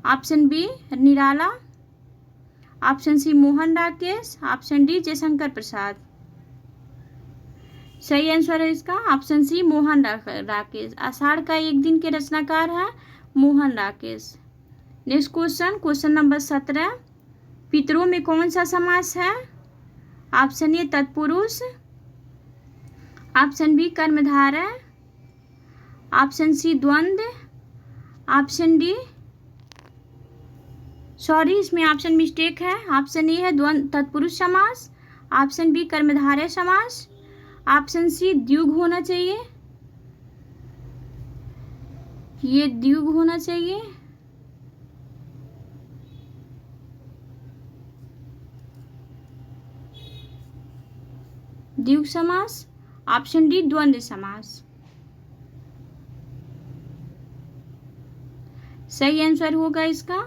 option B Nirala, option C Mohan Rakesh, option D Jaishankar Prasad. सही आंसर है इसका ऑप्शन सी मोहन राकेश। आषाढ़ का एक दिन के रचनाकार है Mohan Rakesh. Next question, question number 17, पितरों में कौन सा समास है? ऑप्शन ए तत्पुरुष, ऑप्शन बी कर्मधारय, ऑप्शन सी द्वंद्व, ऑप्शन डी इसमें ऑप्शन मिस्टेक है। ऑप्शन ए है द्वंद्व तत्पुरुष समास, ऑप्शन बी कर्मधारय समास, ऑप्शन सी द्युग होना चाहिए, ये द्युग होना चाहिए, द्युग समास, ऑप्शन डी द्वंद्व समास। सही आंसर होगा इसका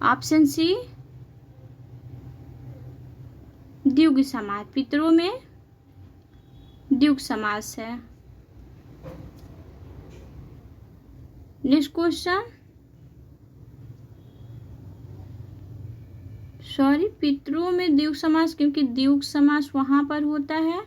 ऑप्शन सी द्युग समास। पितरों में द्युग समास है। नेक्स्ट क्वेश्चन, पितरों में द्युग समास, क्योंकि द्युग समास वहां पर होता है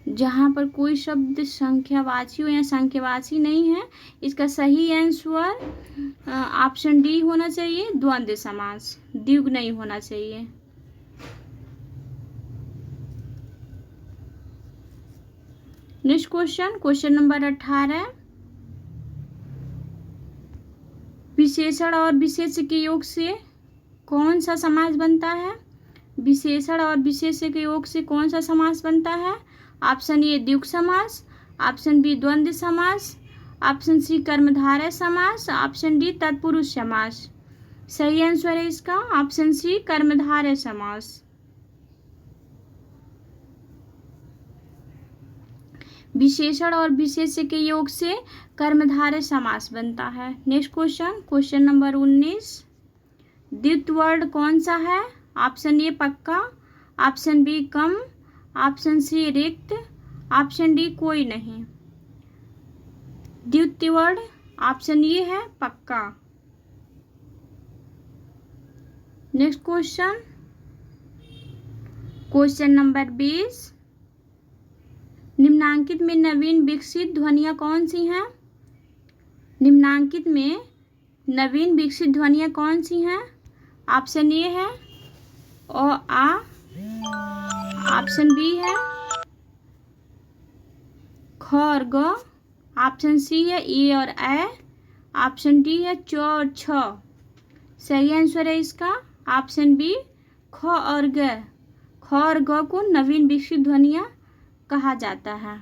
जहां पर कोई शब्द संख्यावाची हो या संख्यावाची नहीं है। इसका सही आंसर ऑप्शन डी होना चाहिए, द्वंद्व समास, द्युग नहीं होना चाहिए। नेक्स्ट क्वेश्चन, क्वेश्चन नंबर 18, विशेषण और विशेष्य के योग से कौन सा समास बनता है? विशेषण और विशेष्य के योग से कौन सा समास बनता है? ऑप्शन ए द्युग समास, ऑप्शन बी द्वंद्व समास, ऑप्शन सी कर्मधारय समास, ऑप्शन डी तत्पुरुष समास। सही आंसर है इसका ऑप्शन सी कर्मधारय समास। विशेषण और विशेष्य के योग से कर्मधारय समास बनता है। नेक्स्ट क्वेश्चन, क्वेश्चन नंबर 19, द्वित्व वर्ण कौन सा है? ऑप्शन ए पक्का, ऑप्शन बी कम, ऑप्शन सी रिक्त, ऑप्शन डी कोई नहीं। द्वित्व वर्ण ऑप्शन ए है पक्का। नेक्स्ट क्वेश्चन, क्वेश्चन नंबर 20, निम्नांकित में नवीन विकसित ध्वनियाँ कौन सी हैं? निम्नांकित में नवीन विकसित ध्वनियाँ कौन सी हैं? ऑप्शन ए है ओ आ, ऑप्शन बी है ख और ग, ऑप्शन सी है ए और ए, ऑप्शन डी है च और छ। सही आंसर है इसका ऑप्शन बी ख और ग। ख और ग को नवीन विकसित ध्वनियाँ कहा जाता है।